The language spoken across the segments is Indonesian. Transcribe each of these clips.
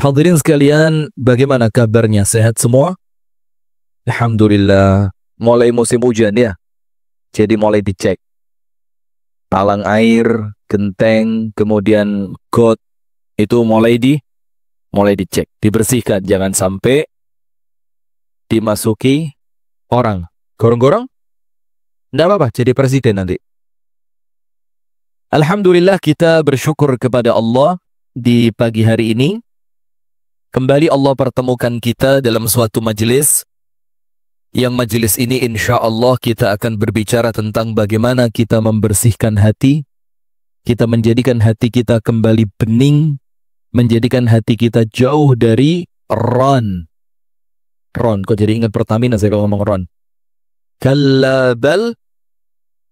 Hadirin sekalian, bagaimana kabarnya? Sehat semua? Alhamdulillah. Mulai musim hujan ya, jadi mulai dicek talang air, genteng, kemudian got, itu mulai dicek, dibersihkan, jangan sampai dimasuki orang. Gorong-gorong? Tidak apa-apa, jadi presiden nanti. Alhamdulillah, kita bersyukur kepada Allah di pagi hari ini. Kembali Allah pertemukan kita dalam suatu majelis, yang majelis ini insya Allah kita akan berbicara tentang bagaimana kita membersihkan hati, kita menjadikan hati kita kembali bening, menjadikan hati kita jauh dari ron. Ron, kok jadi ingat Pertamina saya kalau ngomong ron. Kalla bal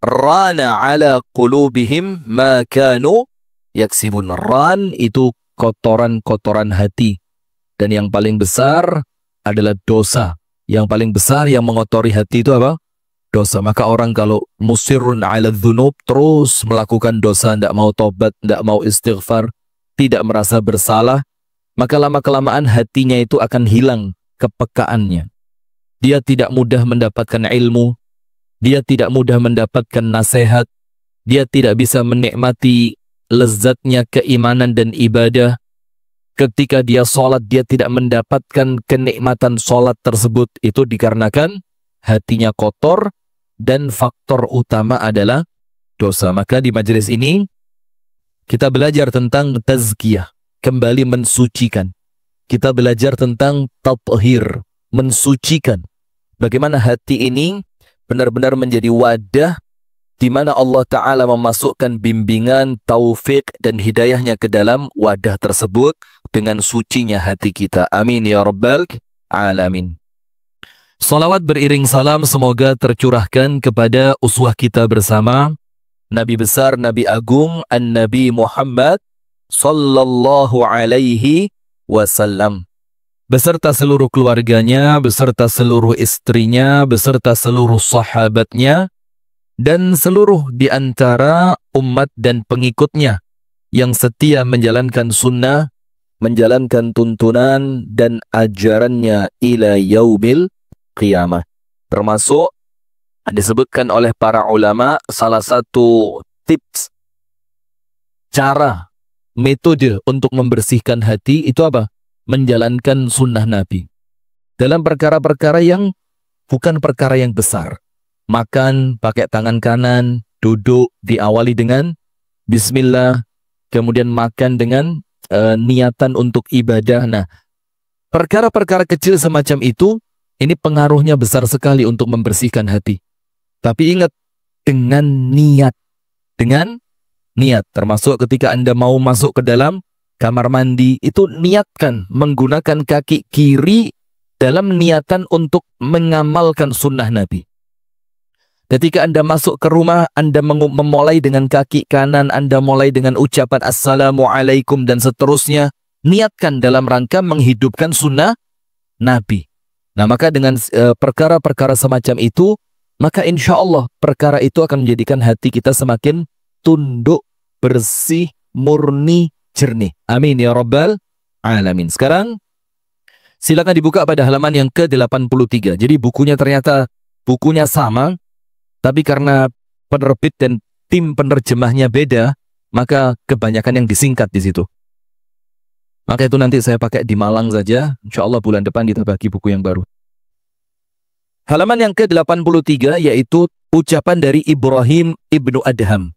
rana ala qulubihim ma kanu yaksibun. Ran itu kotoran-kotoran hati. Dan yang paling besar adalah dosa. Yang paling besar yang mengotori hati itu apa? Dosa. Maka orang kalau musirun ala dhunub, terus melakukan dosa, tidak mau tobat, tidak mau istighfar, tidak merasa bersalah, maka lama-kelamaan hatinya itu akan hilang kepekaannya. Dia tidak mudah mendapatkan ilmu, dia tidak mudah mendapatkan nasihat, dia tidak bisa menikmati lezatnya keimanan dan ibadah. Ketika dia sholat, dia tidak mendapatkan kenikmatan sholat tersebut. Itu dikarenakan hatinya kotor dan faktor utama adalah dosa. Maka di majelis ini kita belajar tentang tazkiyah, kembali mensucikan. Kita belajar tentang tathhir, mensucikan. Bagaimana hati ini benar-benar menjadi wadah di mana Allah Ta'ala memasukkan bimbingan, taufik, dan hidayahnya ke dalam wadah tersebut dengan sucinya hati kita. Amin ya Rabbal Alamin. Salawat beriring salam semoga tercurahkan kepada uswah kita bersama, Nabi besar, Nabi agung, An-Nabi Muhammad sallallahu alaihi wasallam. Beserta seluruh keluarganya, beserta seluruh istrinya, beserta seluruh sahabatnya, dan seluruh di antara umat dan pengikutnya yang setia menjalankan sunnah, menjalankan tuntunan dan ajarannya ila yaumil qiyamah. Termasuk disebutkan oleh para ulama, salah satu tips, cara, metode untuk membersihkan hati itu apa? Menjalankan sunnah Nabi. Dalam perkara-perkara yang bukan perkara yang besar. Makan pakai tangan kanan, duduk diawali dengan bismillah, kemudian makan dengan niatan untuk ibadah. Nah, perkara-perkara kecil semacam itu, ini pengaruhnya besar sekali untuk membersihkan hati. Tapi ingat, dengan niat. Dengan niat. Termasuk ketika Anda mau masuk ke dalam kamar mandi, itu niatkan menggunakan kaki kiri dalam niatan untuk mengamalkan sunnah Nabi. Ketika Anda masuk ke rumah, Anda memulai dengan kaki kanan, Anda mulai dengan ucapan Assalamualaikum dan seterusnya. Niatkan dalam rangka menghidupkan sunnah Nabi. Nah, maka dengan perkara-perkara semacam itu, maka insya Allah perkara itu akan menjadikan hati kita semakin tunduk, bersih, murni, jernih. Amin ya Rabbal Alamin. Sekarang, silakan dibuka pada halaman yang ke-83. Jadi bukunya ternyata bukunya sama, tapi karena penerbit dan tim penerjemahnya beda, maka kebanyakan yang disingkat di situ. Maka itu nanti saya pakai di Malang saja. Insya Allah bulan depan kita bagi buku yang baru. Halaman yang ke-83 yaitu ucapan dari Ibrahim ibnu Adham.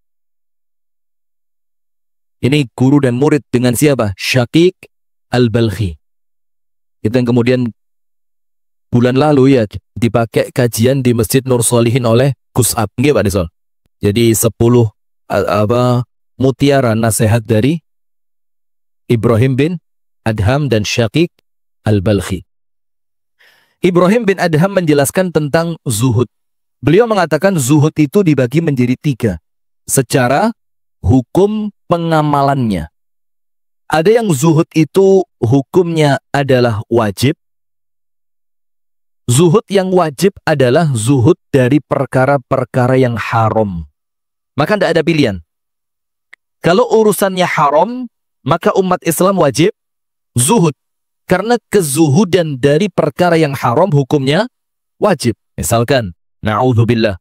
Ini guru dan murid dengan siapa? Syaqiq al-Balkhi. Itu yang kemudian bulan lalu ya dipakai kajian di Masjid Nur Sholihin oleh Kus'ab, nggih Pak Desol. Jadi 10 mutiara nasihat dari Ibrahim bin Adham dan Syaqiq al-Balkhi. Ibrahim bin Adham menjelaskan tentang zuhud. Beliau mengatakan zuhud itu dibagi menjadi 3 secara hukum pengamalannya. Ada yang zuhud itu hukumnya adalah wajib. Zuhud yang wajib adalah zuhud dari perkara-perkara yang haram. Maka tidak ada pilihan. Kalau urusannya haram, maka umat Islam wajib zuhud. Karena kezuhudan dari perkara yang haram hukumnya wajib. Misalkan, na'udzubillah,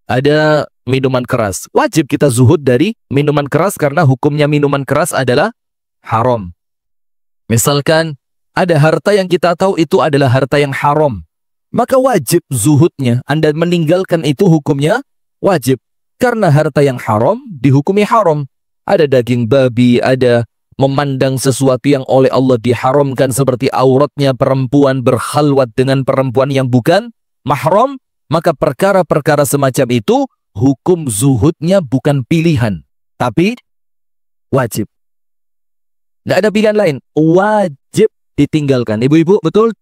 ada minuman keras. Wajib kita zuhud dari minuman keras karena hukumnya minuman keras adalah haram. Misalkan, ada harta yang kita tahu itu adalah harta yang haram. Maka wajib zuhudnya. Anda meninggalkan itu hukumnya wajib. Karena harta yang haram dihukumi haram. Ada daging babi, ada memandang sesuatu yang oleh Allah diharamkan seperti auratnya perempuan berkhalwat dengan perempuan yang bukan mahram. Maka perkara-perkara semacam itu hukum zuhudnya bukan pilihan, tapi wajib. Tidak ada pilihan lain. Wajib ditinggalkan. Ibu-ibu, betul?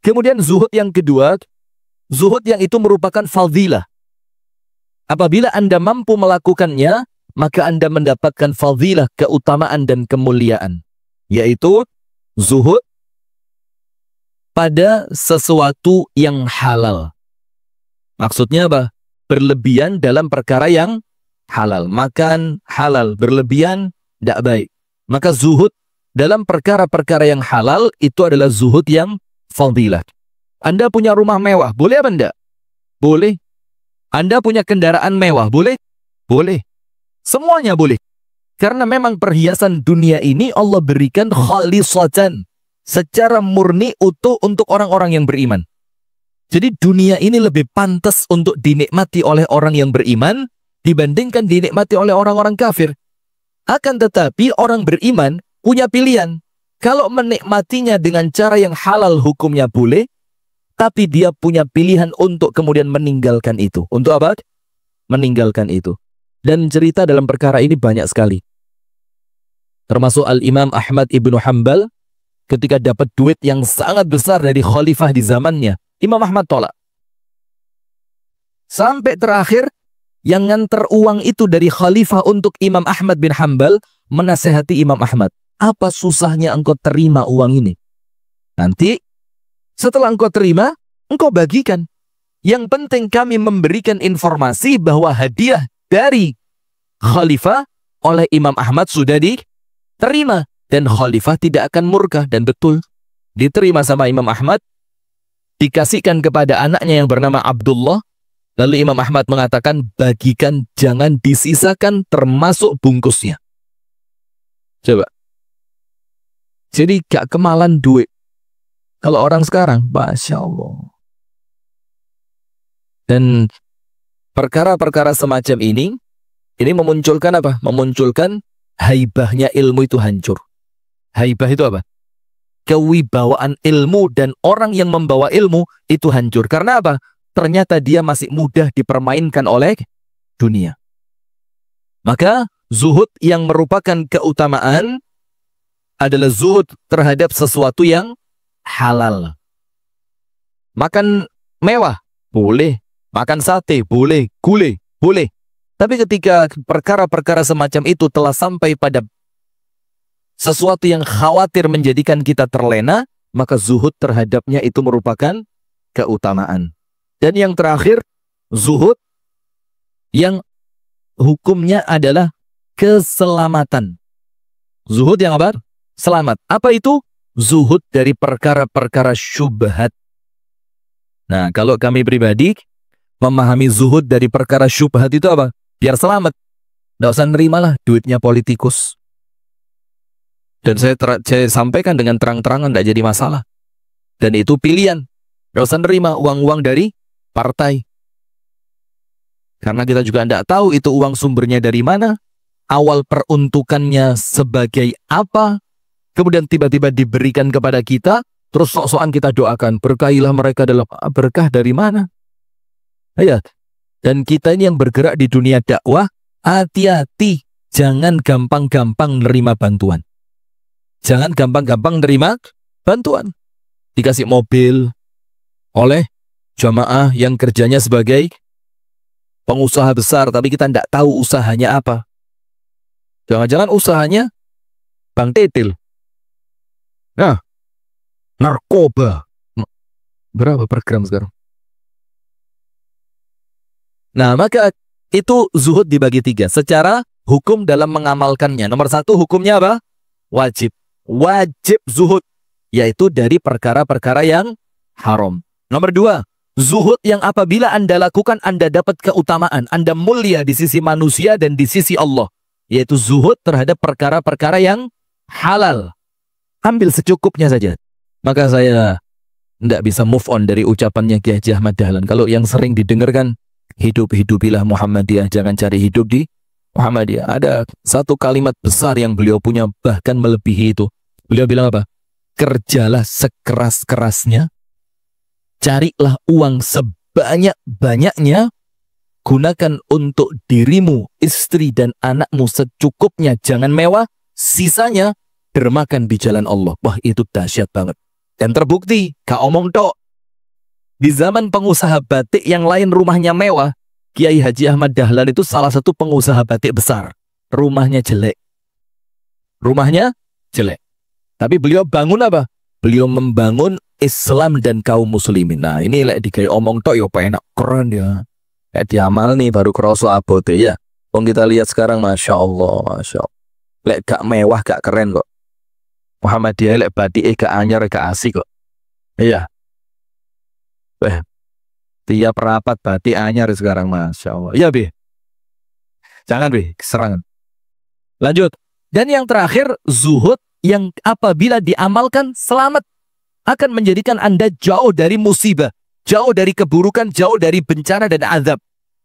Kemudian zuhud yang kedua, zuhud yang itu merupakan fadilah. Apabila Anda mampu melakukannya, maka Anda mendapatkan fadilah, keutamaan dan kemuliaan. Yaitu zuhud pada sesuatu yang halal. Maksudnya apa? Berlebihan dalam perkara yang halal. Makan halal, berlebihan tidak baik. Maka zuhud dalam perkara-perkara yang halal itu adalah zuhud yang fadilah. Anda punya rumah mewah, boleh apa enggak? Boleh. Anda punya kendaraan mewah, boleh? Boleh. Semuanya boleh. Karena memang perhiasan dunia ini Allah berikan khalisatan, secara murni utuh untuk orang-orang yang beriman. Jadi dunia ini lebih pantas untuk dinikmati oleh orang yang beriman dibandingkan dinikmati oleh orang-orang kafir. Akan tetapi orang beriman punya pilihan. Kalau menikmatinya dengan cara yang halal hukumnya boleh, tapi dia punya pilihan untuk kemudian meninggalkan itu. Untuk apa? Meninggalkan itu. Dan cerita dalam perkara ini banyak sekali. Termasuk Al-Imam Ahmad ibnu Hanbal ketika dapat duit yang sangat besar dari khalifah di zamannya. Imam Ahmad tolak. Sampai terakhir yang nganter uang itu dari khalifah untuk Imam Ahmad bin Hanbal menasehati Imam Ahmad. Apa susahnya engkau terima uang ini? Nanti setelah engkau terima, engkau bagikan. Yang penting kami memberikan informasi bahwa hadiah dari khalifah oleh Imam Ahmad sudah diterima. Dan khalifah tidak akan murka. Dan betul, diterima sama Imam Ahmad. Dikasihkan kepada anaknya yang bernama Abdullah. Lalu Imam Ahmad mengatakan, bagikan, jangan disisakan termasuk bungkusnya. Coba. Jadi gak kemalan duit. Kalau orang sekarang, Masya Allah. Dan perkara-perkara semacam ini memunculkan apa? Memunculkan haibahnya ilmu itu hancur. Haibah itu apa? Kewibawaan ilmu dan orang yang membawa ilmu itu hancur. Karena apa? Ternyata dia masih mudah dipermainkan oleh dunia. Maka zuhud yang merupakan keutamaan adalah zuhud terhadap sesuatu yang halal. Makan mewah, boleh. Makan sate, boleh. Gulai, boleh. Tapi ketika perkara-perkara semacam itu telah sampai pada sesuatu yang khawatir menjadikan kita terlena, maka zuhud terhadapnya itu merupakan keutamaan. Dan yang terakhir, zuhud yang hukumnya adalah keselamatan. Zuhud yang apa? Selamat. Apa itu? Zuhud dari perkara-perkara syubhat. Nah, kalau kami pribadi memahami zuhud dari perkara syubhat itu apa? Biar selamat. Nggak usah nerimalah duitnya politikus. Dan saya sampaikan dengan terang-terangan, tidak jadi masalah. Dan itu pilihan. Nggak usah nerima uang-uang dari partai. Karena kita juga tidak tahu itu uang sumbernya dari mana. Awal peruntukannya sebagai apa. Kemudian tiba-tiba diberikan kepada kita. Terus sok-sokan kita doakan. Berkahilah mereka dalam berkah dari mana? Ayat. Dan kita ini yang bergerak di dunia dakwah, hati-hati. Jangan gampang-gampang nerima bantuan. Jangan gampang-gampang nerima bantuan. Dikasih mobil oleh jamaah yang kerjanya sebagai pengusaha besar, tapi kita tidak tahu usahanya apa. Jangan-jangan usahanya Bang Tetil. Nah, narkoba. Berapa per gram sekarang? Nah, maka itu zuhud dibagi tiga. Secara hukum dalam mengamalkannya. Nomor satu, hukumnya apa? wajib. Wajib zuhud, yaitu dari perkara-perkara yang haram. Nomor 2, zuhud yang apabila Anda lakukan, Anda dapat keutamaan, Anda mulia di sisi manusia dan di sisi Allah, yaitu zuhud terhadap perkara-perkara yang halal. Ambil secukupnya saja. Maka saya tidak bisa move on dari ucapannya Kiai Haji Ahmad Dahlan. Kalau yang sering didengarkan, hidup-hidupilah Muhammadiyah, jangan cari hidup di Muhammadiyah. Ada satu kalimat besar yang beliau punya, bahkan melebihi itu. Beliau bilang apa? Kerjalah sekeras-kerasnya, carilah uang sebanyak-banyaknya, gunakan untuk dirimu, istri dan anakmu secukupnya, jangan mewah, sisanya dermakan di jalan Allah. Wah, itu dahsyat banget. Dan terbukti, gak omong tok. Di zaman pengusaha batik yang lain rumahnya mewah, Kiai Haji Ahmad Dahlan itu salah satu pengusaha batik besar. Rumahnya jelek. Rumahnya jelek. Tapi beliau bangun apa? Beliau membangun Islam dan kaum muslimin. Nah, ini lek dikai omong tok ya enak, keren ya. Kayak diamal nih baru kerasa abote ya. Wong kita lihat sekarang, Masya Allah, Masya Allah. Lek gak mewah, gak keren kok. Muhammadiyah lek batik gak anyar, gak asik kok. Iya. Tiap rapat batik anyar sekarang, Masya Allah. Iya, Bi. Jangan, Bi, serangan. Lanjut. Dan yang terakhir, zuhud yang apabila diamalkan selamat, akan menjadikan Anda jauh dari musibah, jauh dari keburukan, jauh dari bencana dan azab.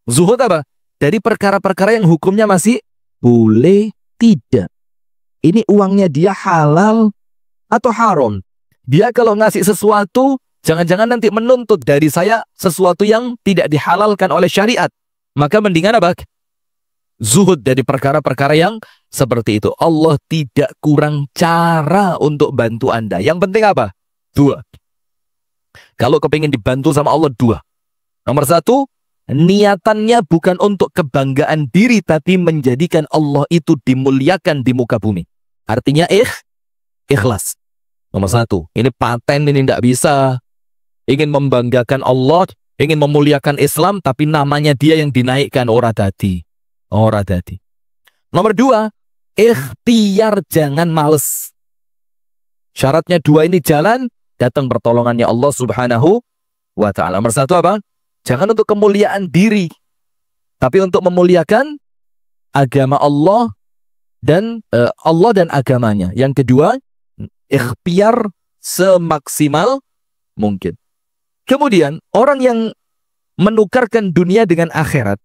Zuhud apa? Dari perkara-perkara yang hukumnya masih boleh tidak. Ini uangnya dia halal atau haram. Dia kalau ngasih sesuatu, jangan-jangan nanti menuntut dari saya sesuatu yang tidak dihalalkan oleh syariat. Maka mendingan apa? Zuhud dari perkara-perkara yang seperti itu. Allah tidak kurang cara untuk bantu Anda. Yang penting apa? 2. Kalau kepingin dibantu sama Allah, 2. Nomor 1, niatannya bukan untuk kebanggaan diri, tapi menjadikan Allah itu dimuliakan di muka bumi. Artinya ikhlas. Nomor 1, ini paten, ini tidak bisa. Ingin membanggakan Allah, ingin memuliakan Islam, tapi namanya dia yang dinaikkan, ora dadi. Ora dadi. Nomor 2, ikhtiar, jangan males. Syaratnya 2 ini jalan, datang pertolongannya Allah Subhanahu wa Ta'ala. Nomor 1 apa? Jangan untuk kemuliaan diri, tapi untuk memuliakan agama Allah dan agamanya. Yang kedua, ikhtiar semaksimal mungkin. Kemudian, orang yang menukarkan dunia dengan akhirat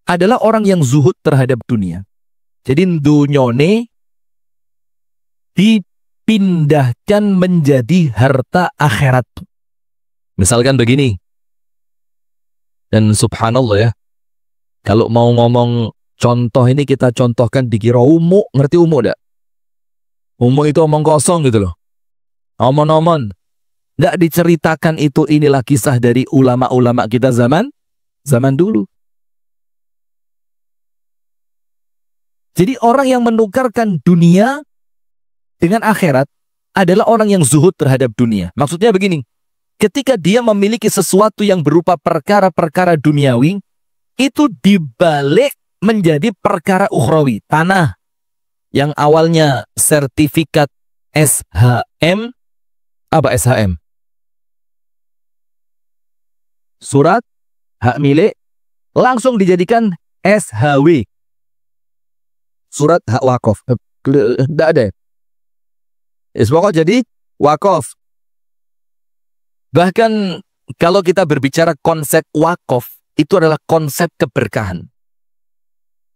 adalah orang yang zuhud terhadap dunia. Jadi dunyone dipindahkan menjadi harta akhirat. Misalkan begini. Dan subhanallah ya, kalau mau ngomong contoh ini kita contohkan dikira umum. Ngerti umum enggak? Umum itu omong kosong gitu loh. Omong-omong. Enggak diceritakan itu, inilah kisah dari ulama-ulama kita zaman dulu. Jadi orang yang menukarkan dunia dengan akhirat adalah orang yang zuhud terhadap dunia. Maksudnya begini, ketika dia memiliki sesuatu yang berupa perkara-perkara duniawi, itu dibalik menjadi perkara ukhrawi. Tanah yang awalnya sertifikat SHM, apa SHM? Surat hak milik, langsung dijadikan SHW. Surat hak wakaf. Tidak ada. Pokoknya jadi wakaf. Bahkan kalau kita berbicara konsep wakaf, itu adalah konsep keberkahan.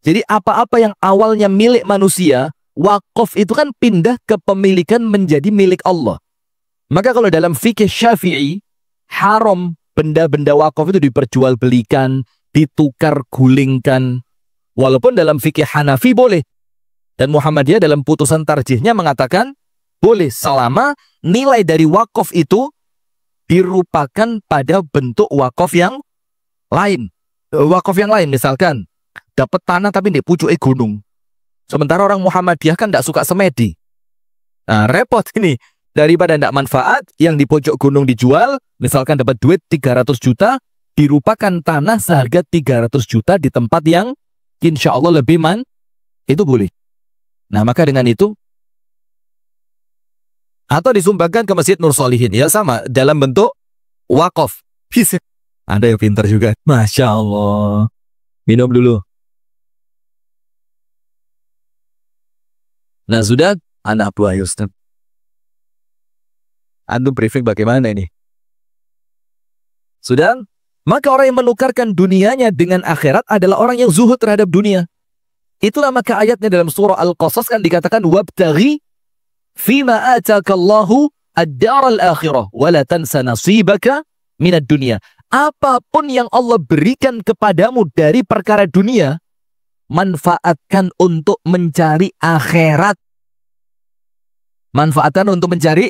Jadi apa-apa yang awalnya milik manusia, wakaf itu kan pindah kepemilikan menjadi milik Allah. Maka kalau dalam fikih Syafi'i, haram benda-benda wakaf itu diperjualbelikan, ditukar gulingkan. Walaupun dalam fikih Hanafi boleh. Dan Muhammadiyah dalam putusan tarjihnya mengatakan boleh selama nilai dari wakaf itu dirupakan pada bentuk wakaf yang lain. Wakaf yang lain misalkan dapat tanah tapi di pucuk gunung. Sementara orang Muhammadiyah kan tidak suka semedi. Nah, repot ini. Daripada tidak manfaat, yang di pojok gunung dijual, misalkan dapat duit 300 juta, dirupakan tanah seharga 300 juta di tempat yang insya Allah lebih itu boleh. Nah, maka dengan itu, atau disumbangkan ke Masjid Nur Sholihin, ya sama, dalam bentuk wakaf. Bisa. Ada yang pintar juga. Masya Allah. Minum dulu. Nah, sudah, anak buah Ustaz. Antum briefing bagaimana ini? Sudah? Maka orang yang menukarkan dunianya dengan akhirat adalah orang yang zuhud terhadap dunia. Itulah maka ayatnya dalam surah Al-Qasas kan dikatakan wabtaghi fima atakallahu ad-daral akhirah wa la tansa nasibaka minad dunya. Apapun yang Allah berikan kepadamu dari perkara dunia, manfaatkan untuk mencari akhirat. Manfaatkan untuk mencari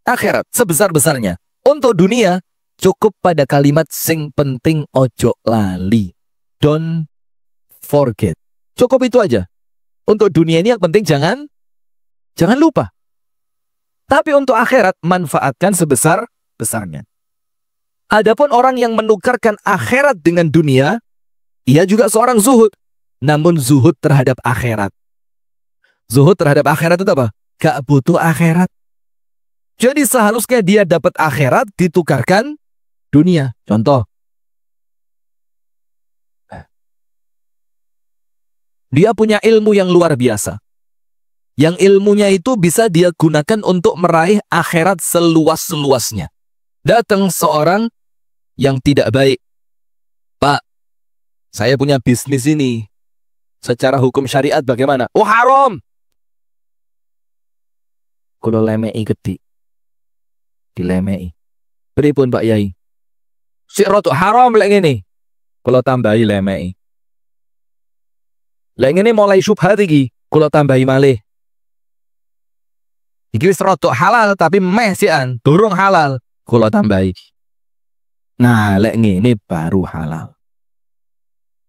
akhirat sebesar-besarnya. Untuk dunia, cukup pada kalimat sing penting ojo lali. Don't forget. Cukup itu aja. Untuk dunia ini yang penting jangan lupa. Tapi untuk akhirat, manfaatkan sebesar-besarnya. Adapun orang yang menukarkan akhirat dengan dunia, ia juga seorang zuhud. Namun zuhud terhadap akhirat. Zuhud terhadap akhirat itu apa? Gak butuh akhirat. Jadi seharusnya dia dapat akhirat ditukarkan dunia. Contoh. Dia punya ilmu yang luar biasa. Yang ilmunya itu bisa dia gunakan untuk meraih akhirat seluas-luasnya. Datang seorang yang tidak baik. Pak, saya punya bisnis ini. Secara hukum syariat bagaimana? Oh, haram. Kalau lemei gede. Dilemei. Beripun Pak Yai. Si rotok haram lek ngene. Kalau tambahi lemei. Lek ngene mulai syubhat iki, kalau tambahi malih. Iki wis rotok halal tapi meh sian, durung halal. Kalau tambahi. Nah, lek ngene baru halal.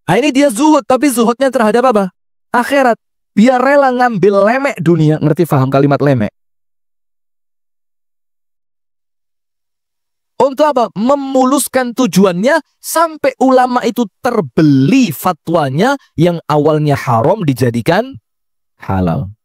Nah, ini dia zuhud, tapi zuhudnya terhadap apa? Akhirat. Biar rela ngambil lemek dunia. Ngerti paham kalimat lemek? Untuk apa? Memuluskan tujuannya sampai ulama itu terbeli fatwanya yang awalnya haram dijadikan halal.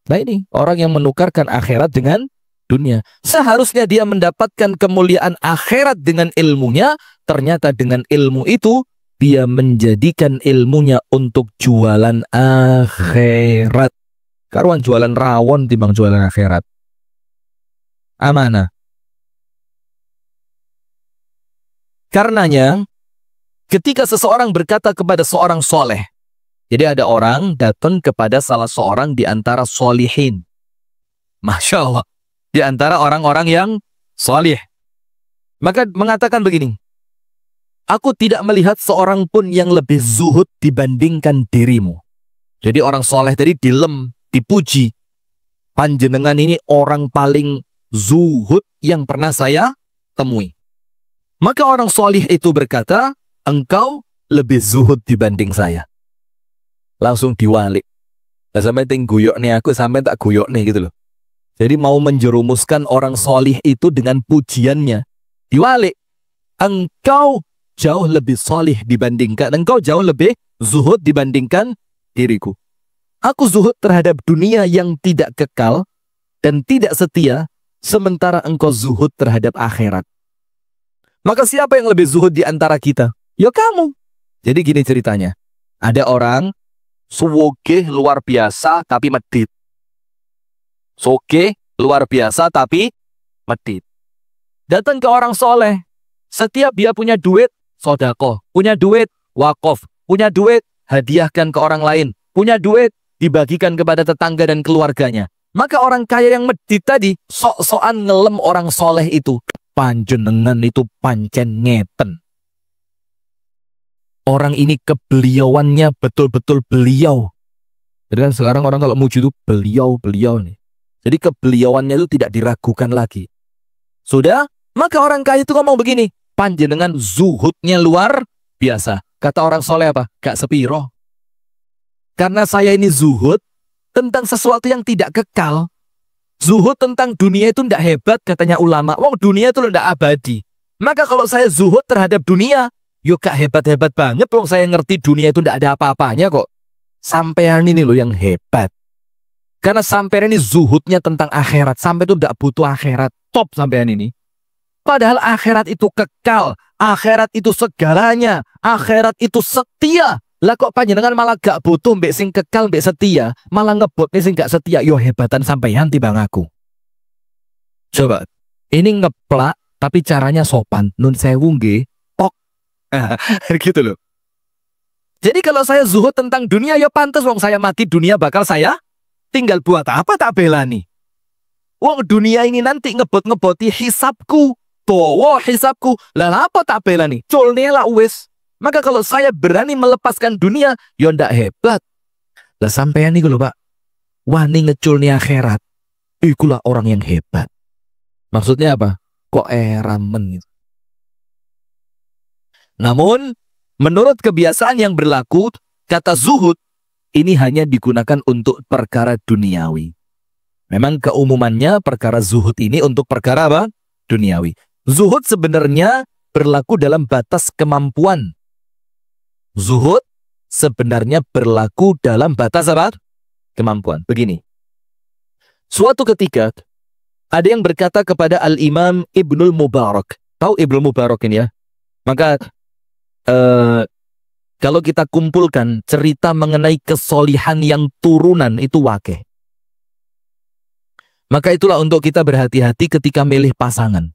Nah ini, orang yang menukarkan akhirat dengan dunia. Seharusnya dia mendapatkan kemuliaan akhirat dengan ilmunya, ternyata dengan ilmu itu, dia menjadikan ilmunya untuk jualan akhirat. Karuan jualan rawon timbang jualan akhirat. Amanah. Karenanya, ketika seseorang berkata kepada seorang soleh, jadi ada orang datang kepada salah seorang di antara solihin. Masya Allah. Di antara orang-orang yang solih. Maka mengatakan begini, aku tidak melihat seorang pun yang lebih zuhud dibandingkan dirimu. Jadi orang soleh tadi dipuji. Panjenengan ini orang paling zuhud yang pernah saya temui. Maka orang solih itu berkata, engkau lebih zuhud dibanding saya. Langsung diwalik. Nah, sampai guyok nih aku, sampai tak guyok nih gitu loh. Jadi mau menjerumuskan orang solih itu dengan pujiannya. Diwalik. Engkau jauh lebih solih dibandingkan, engkau jauh lebih zuhud dibandingkan diriku. Aku zuhud terhadap dunia yang tidak kekal dan tidak setia, sementara engkau zuhud terhadap akhirat. Maka siapa yang lebih zuhud di antara kita? Ya kamu. Jadi gini ceritanya. Ada orang sugih luar biasa tapi medit. Sugih luar biasa tapi medit. Datang ke orang soleh. Setiap dia punya duit, sodakoh. Punya duit, wakaf. Punya duit, hadiahkan ke orang lain. Punya duit, dibagikan kepada tetangga dan keluarganya. Maka orang kaya yang medit tadi, sok-sokan ngelem orang soleh itu. Panjenengan itu pancen ngeten. Orang ini kebeliauannya betul-betul beliau. Jadi kan sekarang orang kalau muji itu beliau nih. Jadi kebeliauannya itu tidak diragukan lagi. Sudah? Maka orang kaya itu ngomong begini, panjenengan zuhudnya luar biasa. Kata orang soleh apa? Gak sepiro. Karena saya ini zuhud tentang sesuatu yang tidak kekal. Zuhud tentang dunia itu tidak hebat katanya ulama. Wong dunia itu tidak abadi. Maka kalau saya zuhud terhadap dunia, yuk gak hebat-hebat banget. Wong saya ngerti dunia itu tidak ada apa-apanya kok. Sampean ini loh yang hebat. Karena sampean ini zuhudnya tentang akhirat. Sampai itu tidak butuh akhirat. Top sampean ini. Padahal akhirat itu kekal. Akhirat itu segalanya. Akhirat itu setia. Lah kok panjenengan malah gak butuh mbek sing kekal mbek setia. Malah ngebot sing gak setia. Yo hebatan sampean timbang aku. Coba. Ini ngeplak. Tapi caranya sopan. Nun sewu nggih. Pok. Gitu loh. Jadi kalau saya zuhud tentang dunia, ya pantas wong saya mati dunia bakal saya tinggal buat apa tak belani. Wong dunia ini nanti ngebot-ngeboti hisabku. Towo hisabku. Lah apa tak belani? Culnya lah wis. Maka kalau saya berani melepaskan dunia, ya ndak hebat. Lah sampean niku lho Pak. Wani ngeculnya akhirat. Ikulah orang yang hebat. Maksudnya apa? Kok ramen gitu. Namun menurut kebiasaan yang berlaku, kata zuhud ini hanya digunakan untuk perkara duniawi. Memang keumumannya perkara zuhud ini untuk perkara apa? Duniawi. Zuhud sebenarnya berlaku dalam batas kemampuan. Zuhud sebenarnya berlaku dalam batas apa? Kemampuan. Begini. Suatu ketika ada yang berkata kepada Al-Imam Ibnul Mubarak. Tahu Ibnul Mubarak ini ya? Maka kalau kita kumpulkan cerita mengenai kesolihan yang turunan itu wakeh. Maka itulah untuk kita berhati-hati ketika milih pasangan.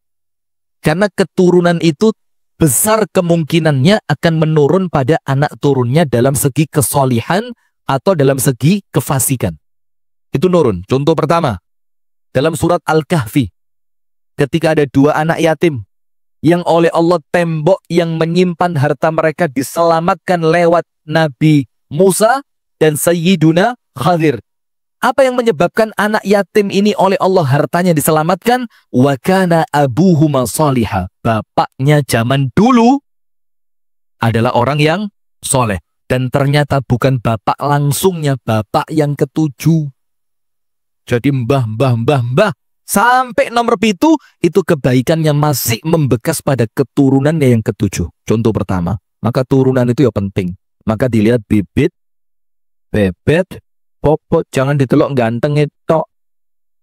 Karena keturunan itu besar kemungkinannya akan menurun pada anak turunnya dalam segi kesolihan atau dalam segi kefasikan. Itu nurun. Contoh pertama, dalam surat Al-Kahfi, ketika ada dua anak yatim, yang oleh Allah tembok yang menyimpan harta mereka diselamatkan lewat Nabi Musa dan Sayyiduna Khadir. Apa yang menyebabkan anak yatim ini oleh Allah hartanya diselamatkan? Wa kana abuhuma salihah. Bapaknya zaman dulu adalah orang yang soleh. Dan ternyata bukan bapak langsungnya, bapak yang ketujuh. Jadi mbah. Sampai nomor 7 itu kebaikannya masih membekas pada keturunannya yang ketujuh. Contoh pertama, maka turunan itu ya penting. Maka dilihat bibit, bebet, popot, jangan ditelok ganteng itu.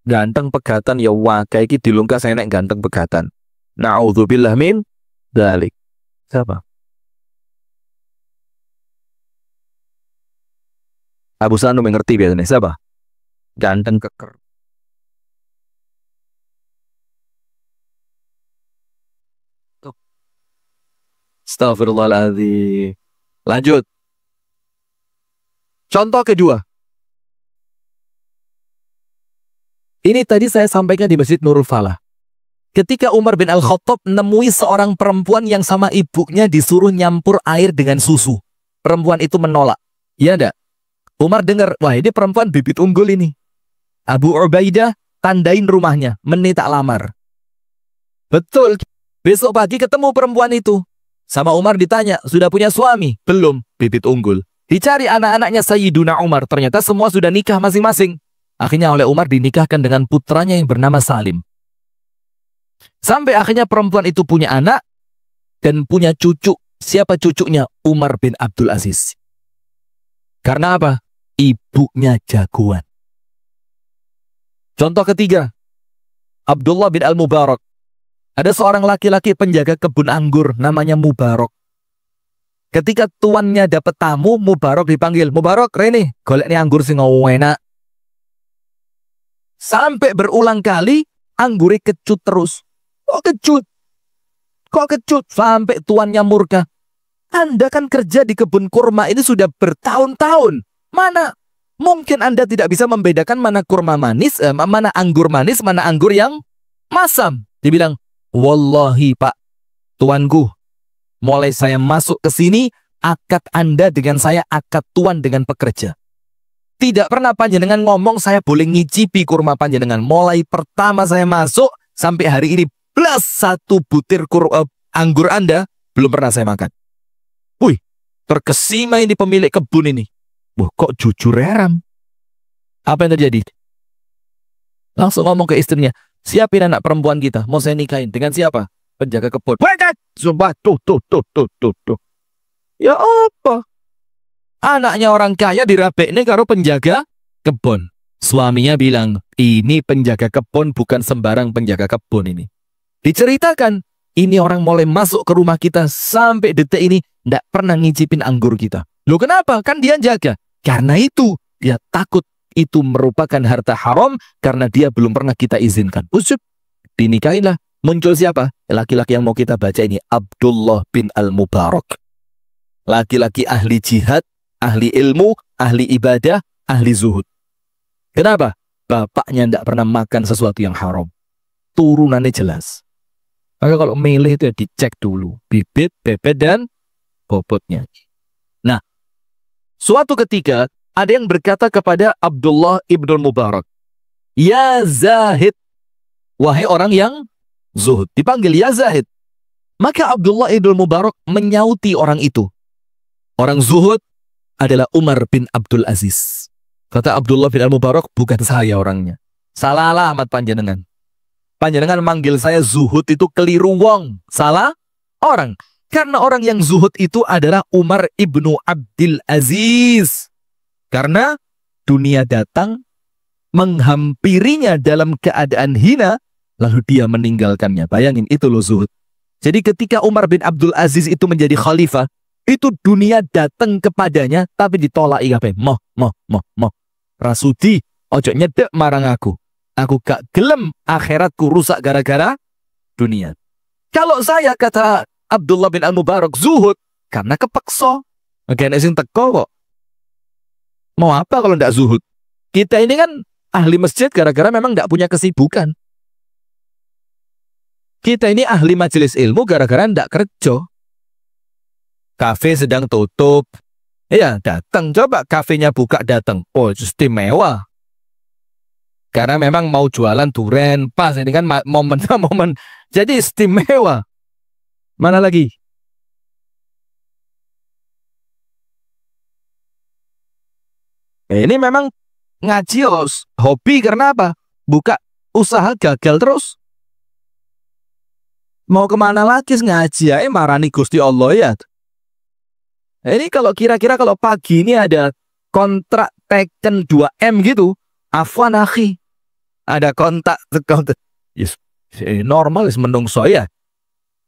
Ganteng pegatan ya wakai iki dilungkas enek ganteng pegatan. Na'udzubillah min dzalik. Siapa? Abu Sanu mengerti biasanya siapa? Ganteng keker. Astagfirullahaladzim. Lanjut. Contoh kedua. Ini tadi saya sampaikan di Masjid Nurul Falah. Ketika Umar bin Al-Khattab menemui seorang perempuan yang sama ibunya disuruh nyampur air dengan susu. Perempuan itu menolak. Iya enggak? Umar dengar, wah ini perempuan bibit unggul ini. Abu Ubaidah tandain rumahnya, meni tak lamar. Betul. Besok pagi ketemu perempuan itu. Sama Umar ditanya, sudah punya suami? Belum, bibit unggul. Dicari anak-anaknya Sayyiduna Umar, ternyata semua sudah nikah masing-masing. Akhirnya oleh Umar dinikahkan dengan putranya yang bernama Salim. Sampai akhirnya perempuan itu punya anak dan punya cucu. Siapa cucunya? Umar bin Abdul Aziz. Karena apa? Ibunya jagoan. Contoh ketiga, Abdullah bin Al-Mubarak. Ada seorang laki-laki penjaga kebun anggur namanya Mubarak. Ketika tuannya dapat tamu, Mubarak dipanggil. Mubarak, Rene, golek nih anggur sing enak. Sampai berulang kali, anggurnya kecut terus. Kok kecut? Kok kecut? Sampai tuannya murka. Anda kan kerja di kebun kurma ini sudah bertahun-tahun. Mana? Mungkin Anda tidak bisa membedakan mana kurma manis, mana anggur manis, mana anggur yang masam. Dibilang, wallahi Pak, tuanku, mulai saya masuk ke sini, akad Anda dengan saya akad tuan dengan pekerja. Tidak pernah panjenengan ngomong saya boleh ngicipi kurma panjenengan. Mulai pertama saya masuk sampai hari ini plus 1 butir anggur Anda belum pernah saya makan. Wih, terkesima ini pemilik kebun ini. Wah, kok jujur heran. Apa yang terjadi? Langsung ngomong ke istrinya, siapin anak perempuan kita, mau saya nikahin. Dengan siapa? Penjaga kebun. Sumpah, tuh. Ya apa? Anaknya orang kaya dirabekne karo penjaga kebun. Suaminya bilang, ini penjaga kebun bukan sembarang penjaga kebun ini. Diceritakan, ini orang mulai masuk ke rumah kita sampai detik ini tidak pernah ngicipin anggur kita. Loh kenapa? Kan dia jaga. Karena itu, dia takut itu merupakan harta haram karena dia belum pernah kita izinkan. Usup, dinikahilah. Muncul siapa? Laki-laki yang mau kita baca ini, Abdullah bin Al-Mubarak. Laki-laki ahli jihad, ahli ilmu, ahli ibadah, ahli zuhud. Kenapa? Bapaknya tidak pernah makan sesuatu yang haram. Turunannya jelas. Maka kalau milih itu ya dicek dulu. Bibit, bebet, dan bobotnya. Nah, suatu ketika ada yang berkata kepada Abdullah ibn Mubarak, Ya Zahid, wahai orang yang zuhud. Dipanggil Ya Zahid. Maka Abdullah ibn Mubarak menyauti orang itu. Orang zuhud adalah Umar bin Abdul Aziz. Kata Abdullah bin Al-Mubarak, bukan saya orangnya. Salah alamat panjenengan. Panjenengan manggil saya zuhud itu keliru wong. Salah orang. Karena orang yang zuhud itu adalah Umar ibnu Abdul Aziz. Karena dunia datang menghampirinya dalam keadaan hina, lalu dia meninggalkannya. Bayangin, itu loh zuhud. Jadi ketika Umar bin Abdul Aziz itu menjadi khalifah, itu dunia datang kepadanya, tapi ditolak igape. Moh. Rasudi, ojo nyedek marang aku. Aku gak gelem akhiratku rusak gara-gara dunia. Kalau saya, kata Abdullah bin Al-Mubarak, zuhud, karena kepeksa. Gak sing teko kok. Mau apa kalau ndak zuhud? Kita ini kan ahli masjid gara-gara memang ndak punya kesibukan. Kita ini ahli majelis ilmu gara-gara ndak kerja. Kafe sedang tutup. Ya, datang. Coba kafenya buka, datang. Oh, istimewa. Karena memang mau jualan duren. Pas, ini kan momen. Jadi istimewa. Mana lagi? Ini memang ngaji hobi karena apa? Buka usaha gagal terus. Mau kemana lagi ngaji? Ya, marani Gusti Allah ya. Ini kalau kira-kira kalau pagi ini ada kontrak Tekken 2M gitu, afwan akhi. Ada kontak yes, normal menungso ya.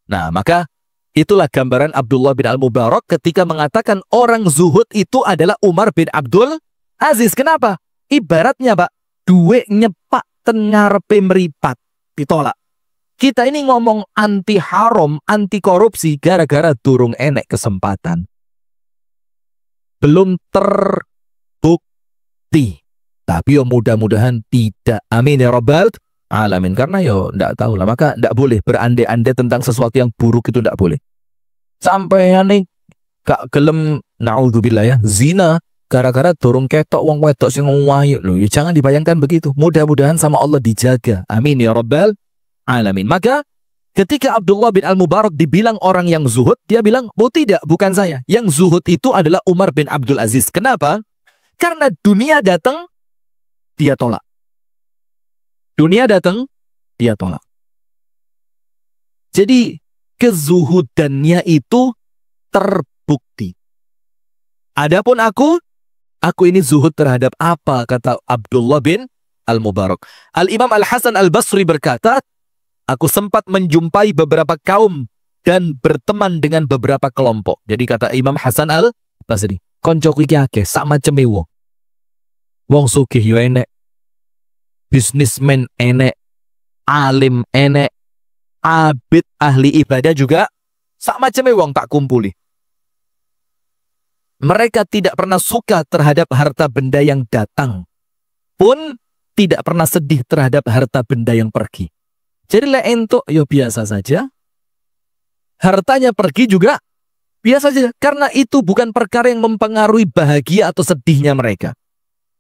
Nah, maka itulah gambaran Abdullah bin Al-Mubarak ketika mengatakan orang zuhud itu adalah Umar bin Abdul Aziz. Kenapa? Ibaratnya, Pak, duit nyepak tengarepe meripat, ditolak. Kita ini ngomong anti haram, anti korupsi gara-gara durung enek kesempatan. Belum terbukti. Tapi yo mudah-mudahan tidak. Amin ya rabbal alamin. Karena yo ndak tahu lah. Maka ndak boleh berandai-andai tentang sesuatu yang buruk, itu ndak boleh. Sampai nih gak gelem, naudzubillah ya, zina gara-gara dorong ketok wong wedok sing wayu lho. Ya jangan dibayangkan begitu. Mudah-mudahan sama Allah dijaga. Amin ya rabbal alamin. Maka ketika Abdullah bin Al-Mubarak dibilang orang yang zuhud, dia bilang, oh tidak, bukan saya. Yang zuhud itu adalah Umar bin Abdul Aziz. Kenapa? Karena dunia datang, dia tolak. Dunia datang, dia tolak. Jadi, kezuhudannya itu terbukti. Adapun aku ini zuhud terhadap apa, kata Abdullah bin Al-Mubarak. Al-Imam Al-Hasan Al-Basri berkata, aku sempat menjumpai beberapa kaum dan berteman dengan beberapa kelompok. Jadi kata Imam Hasan Al-Basri, konco iki akeh sak maceme wong. Wong sugih yo enek, bisnismen enek, alim enek, abid ahli ibadah juga sak maceme wong tak kumpuli. Mereka tidak pernah suka terhadap harta benda yang datang, pun tidak pernah sedih terhadap harta benda yang pergi. Jadi entuk ya biasa saja. Hartanya pergi juga biasa saja. Karena itu bukan perkara yang mempengaruhi bahagia atau sedihnya mereka.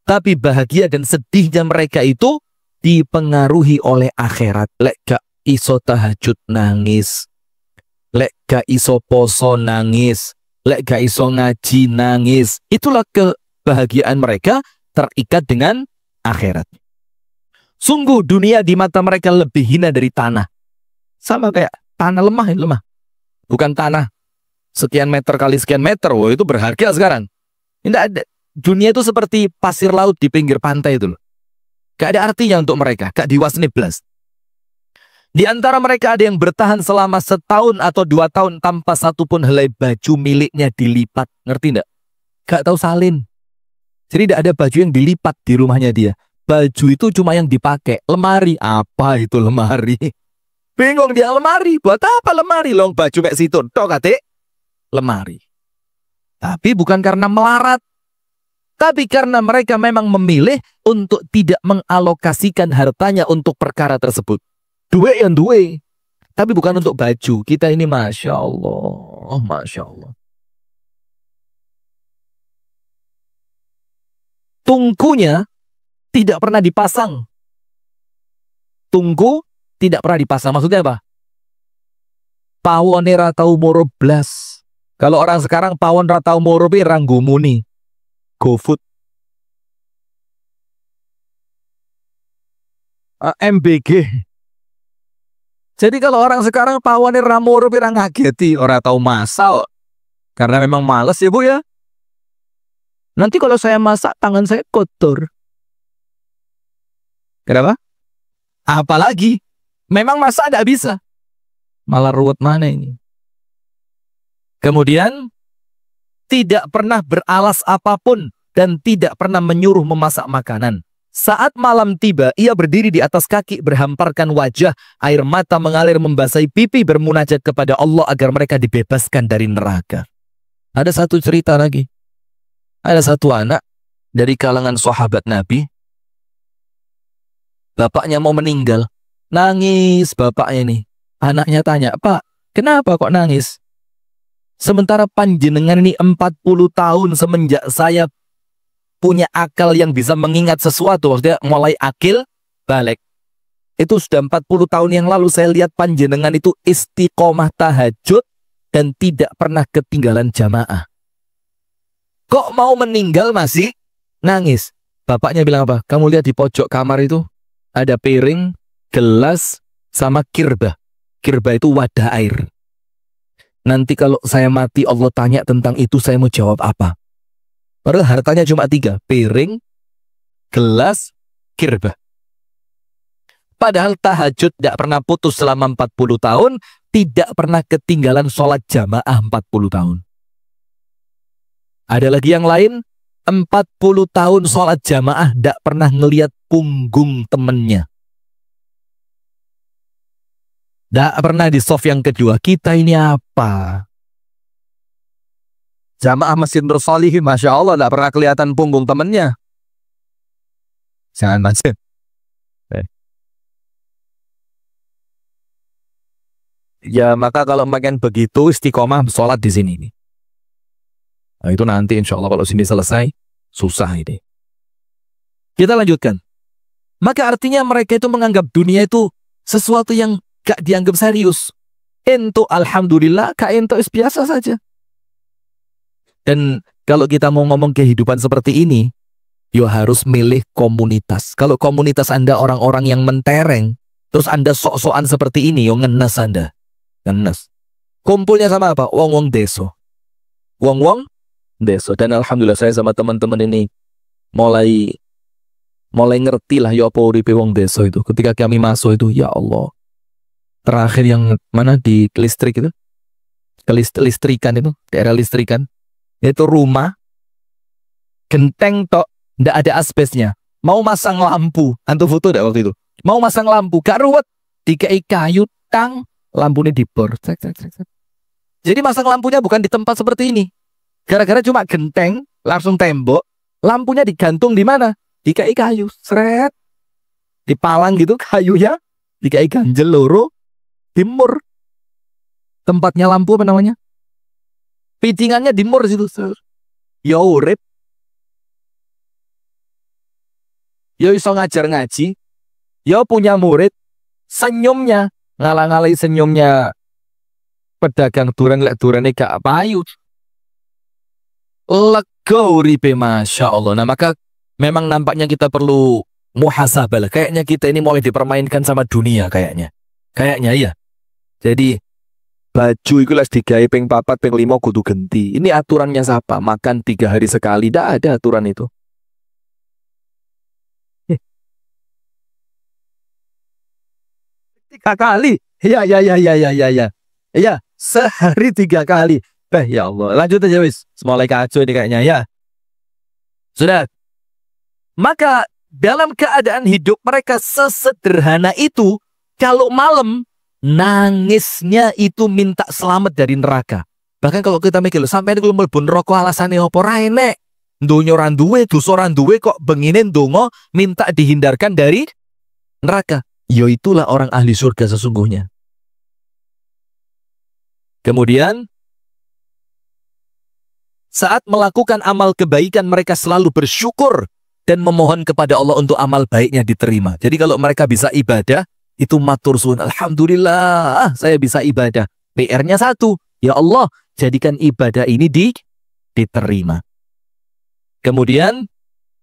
Tapi bahagia dan sedihnya mereka itu dipengaruhi oleh akhirat. Lek gak iso tahajud nangis. Lek gak iso poso nangis. Lek gak iso ngaji nangis. Itulah kebahagiaan mereka terikat dengan akhirat. Sungguh dunia di mata mereka lebih hina dari tanah. Sama kayak tanah lemah. Bukan tanah sekian meter kali sekian meter. Wah, itu berharga sekarang. Tidak ada. Dunia itu seperti pasir laut di pinggir pantai itu loh. Gak ada artinya untuk mereka, gak diwasni blas. Di antara mereka ada yang bertahan selama 1 tahun atau 2 tahun tanpa satupun helai baju miliknya dilipat. Ngerti enggak? Gak tahu salin. Jadi tidak ada baju yang dilipat di rumahnya dia. Baju itu cuma yang dipakai. Lemari. Apa itu lemari? Bingung dia, lemari. Buat apa lemari? Long baju kayak situ. Tok kate. Lemari. Tapi bukan karena melarat. Tapi karena mereka memang memilih untuk tidak mengalokasikan hartanya untuk perkara tersebut. Duit yang duit. Tapi bukan untuk baju. Kita ini Masya Allah. Masya Allah. Tungkunya tidak pernah dipasang. Tungku tidak pernah dipasang. Maksudnya apa? Pawon ra tau moro blas. Kalau orang sekarang pawon ra tau moro pi ranggumuni. GoFood. MBG. Jadi kalau orang sekarang pawone ra moro pi ra ngageti, ora tau masak. Karena memang males ya Bu ya. Nanti kalau saya masak tangan saya kotor. Kenapa? Apalagi memang masak tidak bisa. Malah ruwet mana ini. Kemudian tidak pernah beralas apapun dan tidak pernah menyuruh memasak makanan. Saat malam tiba, ia berdiri di atas kaki, berhamparkan wajah, air mata mengalir membasahi pipi, bermunajat kepada Allah agar mereka dibebaskan dari neraka. Ada satu cerita lagi. Ada satu anak dari kalangan sahabat Nabi. Bapaknya mau meninggal. Nangis bapaknya nih. Anaknya tanya, "Pak, kenapa kok nangis? Sementara panjenengan ini 40 tahun semenjak saya punya akal yang bisa mengingat sesuatu." Maksudnya mulai akil balik. Itu sudah 40 tahun yang lalu saya lihat panjenengan itu istiqomah tahajud dan tidak pernah ketinggalan jamaah. Kok mau meninggal masih nangis? Bapaknya bilang apa? "Kamu lihat di pojok kamar itu ada piring, gelas, sama kirbah. Kirbah itu wadah air. Nanti kalau saya mati Allah tanya tentang itu, saya mau jawab apa?" Padahal hartanya cuma 3. Piring, gelas, kirbah. Padahal tahajud tidak pernah putus selama 40 tahun. Tidak pernah ketinggalan sholat jamaah 40 tahun. Ada lagi yang lain. 40 tahun sholat jamaah tidak pernah ngelihat punggung temennya. Tidak pernah di soft yang kedua. Kita ini apa? Jamaah Masjid Nur Shalihin, Masya Allah, tidak pernah kelihatan punggung temennya. Jangan masjid. Ya maka kalau makin begitu istiqomah sholat di sini nih. Nah, itu nanti insya Allah kalau sini selesai susah ini. Kita lanjutkan. Maka artinya mereka itu menganggap dunia itu sesuatu yang gak dianggap serius. Ento alhamdulillah, kak ento biasa saja. Dan kalau kita mau ngomong kehidupan seperti ini, yo harus milih komunitas. Kalau komunitas Anda orang-orang yang mentereng, terus Anda sok-sokan seperti ini, yo ngenes Anda. Ngenes. Kumpulnya sama apa? Wong-wong deso. Wong-wong deso. Dan alhamdulillah saya sama teman-teman ini mulai ngerti lah ya apa uripe wong deso itu. Ketika kami masuk itu, ya Allah. Terakhir yang mana di listrik itu? Listrikan itu, daerah listrikan. Itu rumah genteng tok, ndak ada asbesnya. Mau masang lampu, antu foto ndak waktu itu? Mau masang lampu, gak ruwet, dikei kayu tang, lampunya dibor. Jadi masang lampunya bukan di tempat seperti ini. Gara-gara cuma genteng, langsung tembok, lampunya digantung di mana? Dikei kayu, seret, dipalang gitu kayunya, dikei ganjel loro, dimur. Tempatnya lampu apa namanya? Pitingannya dimur situ. Yo urip. Yo iso ngajar ngaji. Yo punya murid. Senyumnya ngalang-alai senyumnya pedagang duren lek durene gak payu. Lega uripe Masya Allah. Nah maka memang nampaknya kita perlu muhasabah. Kayaknya kita ini mulai dipermainkan sama dunia kayaknya. Kayaknya iya. Jadi baju itu les digawe ping 4, ping 5 kudu genti. Ini aturannya siapa? Makan 3 hari sekali. Tidak ada aturan itu. 3 kali. Ya. Iya, sehari 3 kali. Ya Allah, lanjut aja wis. Mulai kacau ini kayaknya ya. Sudah. Maka dalam keadaan hidup mereka sesederhana itu, kalau malam nangisnya itu minta selamat dari neraka. Bahkan kalau kita mikir, sampai ini kalau mlebu neraka alasane opo ra enek. Donya ora duwe, dosa ora duwe kok bengine ndonga minta dihindarkan dari neraka. Ya itulah orang ahli surga sesungguhnya. Kemudian saat melakukan amal kebaikan mereka selalu bersyukur dan memohon kepada Allah untuk amal baiknya diterima. Jadi kalau mereka bisa ibadah, itu matur suwun, alhamdulillah saya bisa ibadah. PR-nya satu, ya Allah jadikan ibadah ini diterima. Kemudian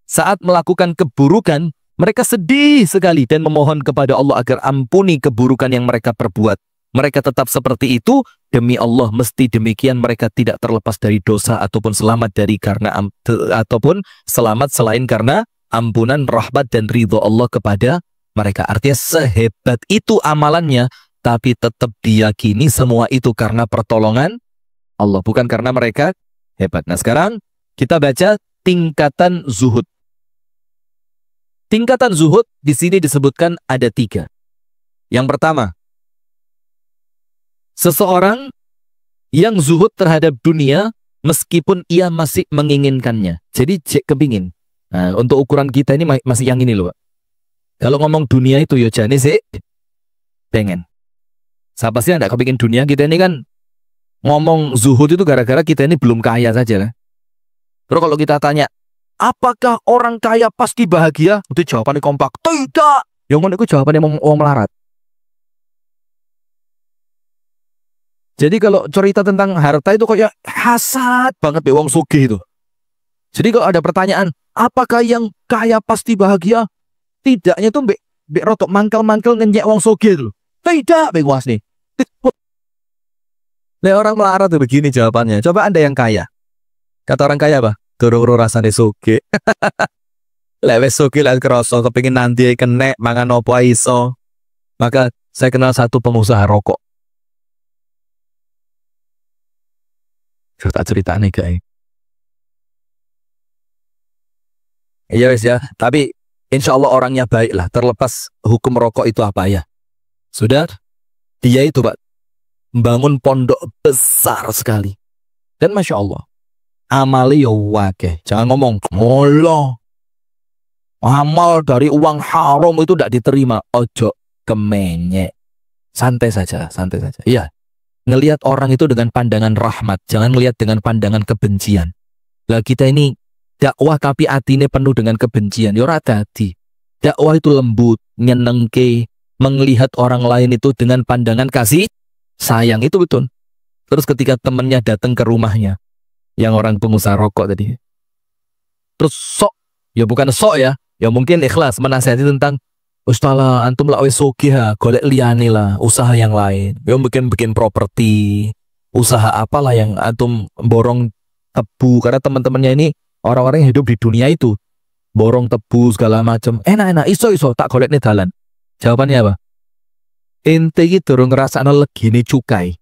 saat melakukan keburukan, mereka sedih sekali dan memohon kepada Allah agar ampuni keburukan yang mereka perbuat. Mereka tetap seperti itu, demi Allah mesti demikian, mereka tidak terlepas dari dosa ataupun selamat ataupun selamat selain karena ampunan, rahmat dan ridho Allah kepada mereka. Artinya sehebat itu amalannya, tapi tetap diyakini semua itu karena pertolongan Allah, bukan karena mereka hebat. Nah sekarang kita baca tingkatan zuhud. Tingkatan zuhud di sini disebutkan ada 3. Yang pertama, seseorang yang zuhud terhadap dunia meskipun ia masih menginginkannya. Jadi kepingin. Nah, untuk ukuran kita ini masih yang ini loh. Kalau ngomong dunia itu ya jane sih pengen. Siapa sih yang tidak kepingin dunia? Kita ini kan ngomong zuhud itu gara-gara kita ini belum kaya saja kan. Terus kalau kita tanya, apakah orang kaya pasti bahagia? Itu jawabannya kompak. Tidak. Yang mana itu jawabannya mau melarat. Jadi kalau cerita tentang harta itu kayak hasad banget be wong sugih itu. Jadi kalau ada pertanyaan, apakah yang kaya pasti bahagia? Tidaknya tuh be rotok mangkel-mangkel ngenyek wong sugih itu. Tidak, be was nih. Nah, orang melarat tuh begini jawabannya. Coba Anda yang kaya. Kata orang kaya apa? Durung rasane sugih. Lewes sugih lan kroso kepengin nanti kenek mangan opo iso. Maka saya kenal satu pengusaha rokok. Tak cerita nih guys. Iya wes ya, tapi insya Allah orangnya baik lah. Terlepas hukum rokok itu apa ya. Sudah, dia itu Pak membangun pondok besar sekali. Dan masya Allah, amali ya wakeh. Jangan ngomong, Allah, amal dari uang haram itu tidak diterima. Ojo kemenyek. Santai saja, santai saja. Iya. Ngelihat orang itu dengan pandangan rahmat, jangan melihat dengan pandangan kebencian. Lah kita ini dakwah tapi atine penuh dengan kebencian. Ya ora dadi. Dakwah itu lembut, nyenengke, melihat orang lain itu dengan pandangan kasih sayang, itu betul. Terus ketika temannya datang ke rumahnya, yang orang pengusaha rokok tadi, terus sok, ya bukan sok ya mungkin ikhlas menasihati tentang Ustalah, antum lah wes sugih ha, golek liyane lah, usaha yang lain. Ya bikin properti, usaha apalah yang antum borong tebu, karena teman-temannya ini orang-orang yang hidup di dunia itu borong tebu segala macam. Enak-enak, iso tak golek nih dalan. Jawabannya apa? Ente iki durung ngrasakno legine cukai.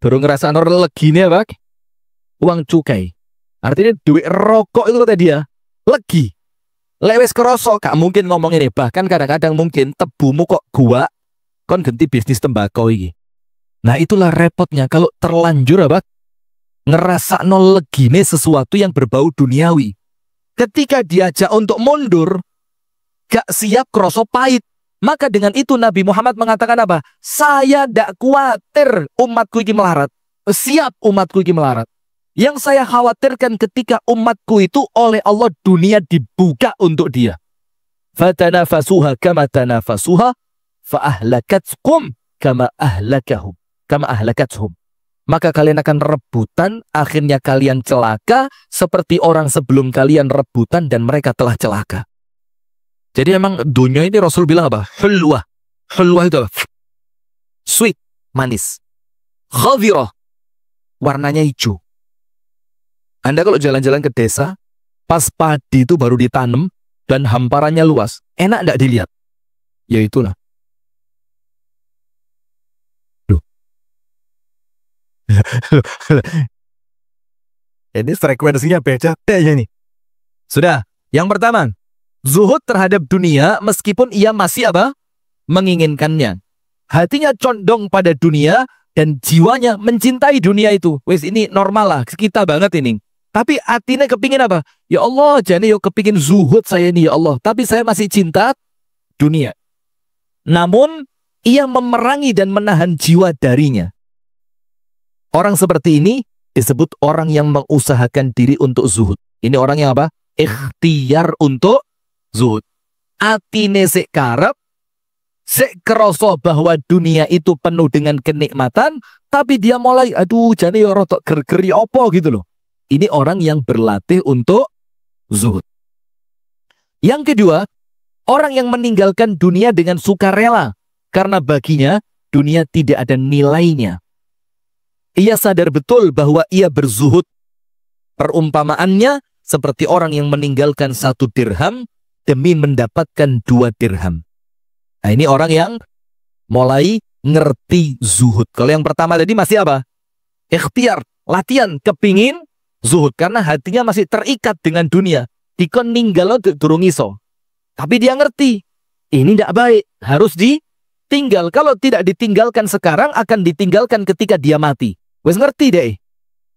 Durung ngrasakno legine apa? Uang cukai. Artinya duit rokok itu kata dia, legi. Lewes kerosok, gak mungkin ngomong ini. Bahkan kadang-kadang mungkin tebumu kok gua kon ganti bisnis tembakau ini. Nah itulah repotnya kalau terlanjur apa? Ngerasakno legine sesuatu yang berbau duniawi. Ketika diajak untuk mundur, gak siap kroso pahit. Maka dengan itu Nabi Muhammad mengatakan apa? Saya tidak khawatir umatku ini melarat. Siap umatku ini melarat. Yang saya khawatirkan ketika umatku itu oleh Allah dunia dibuka untuk dia. Fatanafasuha kama tanafasuha fa'ahlakatkum kama ahlakathum. Maka kalian akan rebutan, akhirnya kalian celaka seperti orang sebelum kalian rebutan dan mereka telah celaka. Jadi memang dunia ini Rasul bilang apa? Hulwah. Hulwah itu apa? Sweet, manis. Khadirah, warnanya hijau. Anda kalau jalan-jalan ke desa, pas padi itu baru ditanam dan hamparannya luas, enak enggak dilihat? Ya itulah. Ini frekuensinya beda ya nih. Sudah, yang pertama, zuhud terhadap dunia meskipun ia masih apa? Menginginkannya. Hatinya condong pada dunia dan jiwanya mencintai dunia itu. Wes ini normal lah, kita banget ini. Tapi hatinya kepingin apa? Ya Allah, jadi yo kepingin zuhud saya ini ya Allah. Tapi saya masih cinta dunia. Namun, ia memerangi dan menahan jiwa darinya. Orang seperti ini disebut orang yang mengusahakan diri untuk zuhud. Ini orang yang apa? Ikhtiar untuk zuhud. Atine sik karep, sik kerasa bahwa dunia itu penuh dengan kenikmatan, tapi dia mulai, aduh, jane yo rotok ger-geri apa gitu loh. Ini orang yang berlatih untuk zuhud. Yang kedua, orang yang meninggalkan dunia dengan sukarela, karena baginya dunia tidak ada nilainya. Ia sadar betul bahwa ia berzuhud. Perumpamaannya seperti orang yang meninggalkan 1 dirham demi mendapatkan 2 dirham. Nah, ini orang yang mulai ngerti zuhud. Kalau yang pertama tadi masih apa? Ikhtiar, latihan, kepingin zuhud. Karena hatinya masih terikat dengan dunia. Dikon ninggalo durung iso. Tapi dia ngerti, ini tidak baik, harus ditinggal. Kalau tidak ditinggalkan sekarang, akan ditinggalkan ketika dia mati. Wes ngerti deh.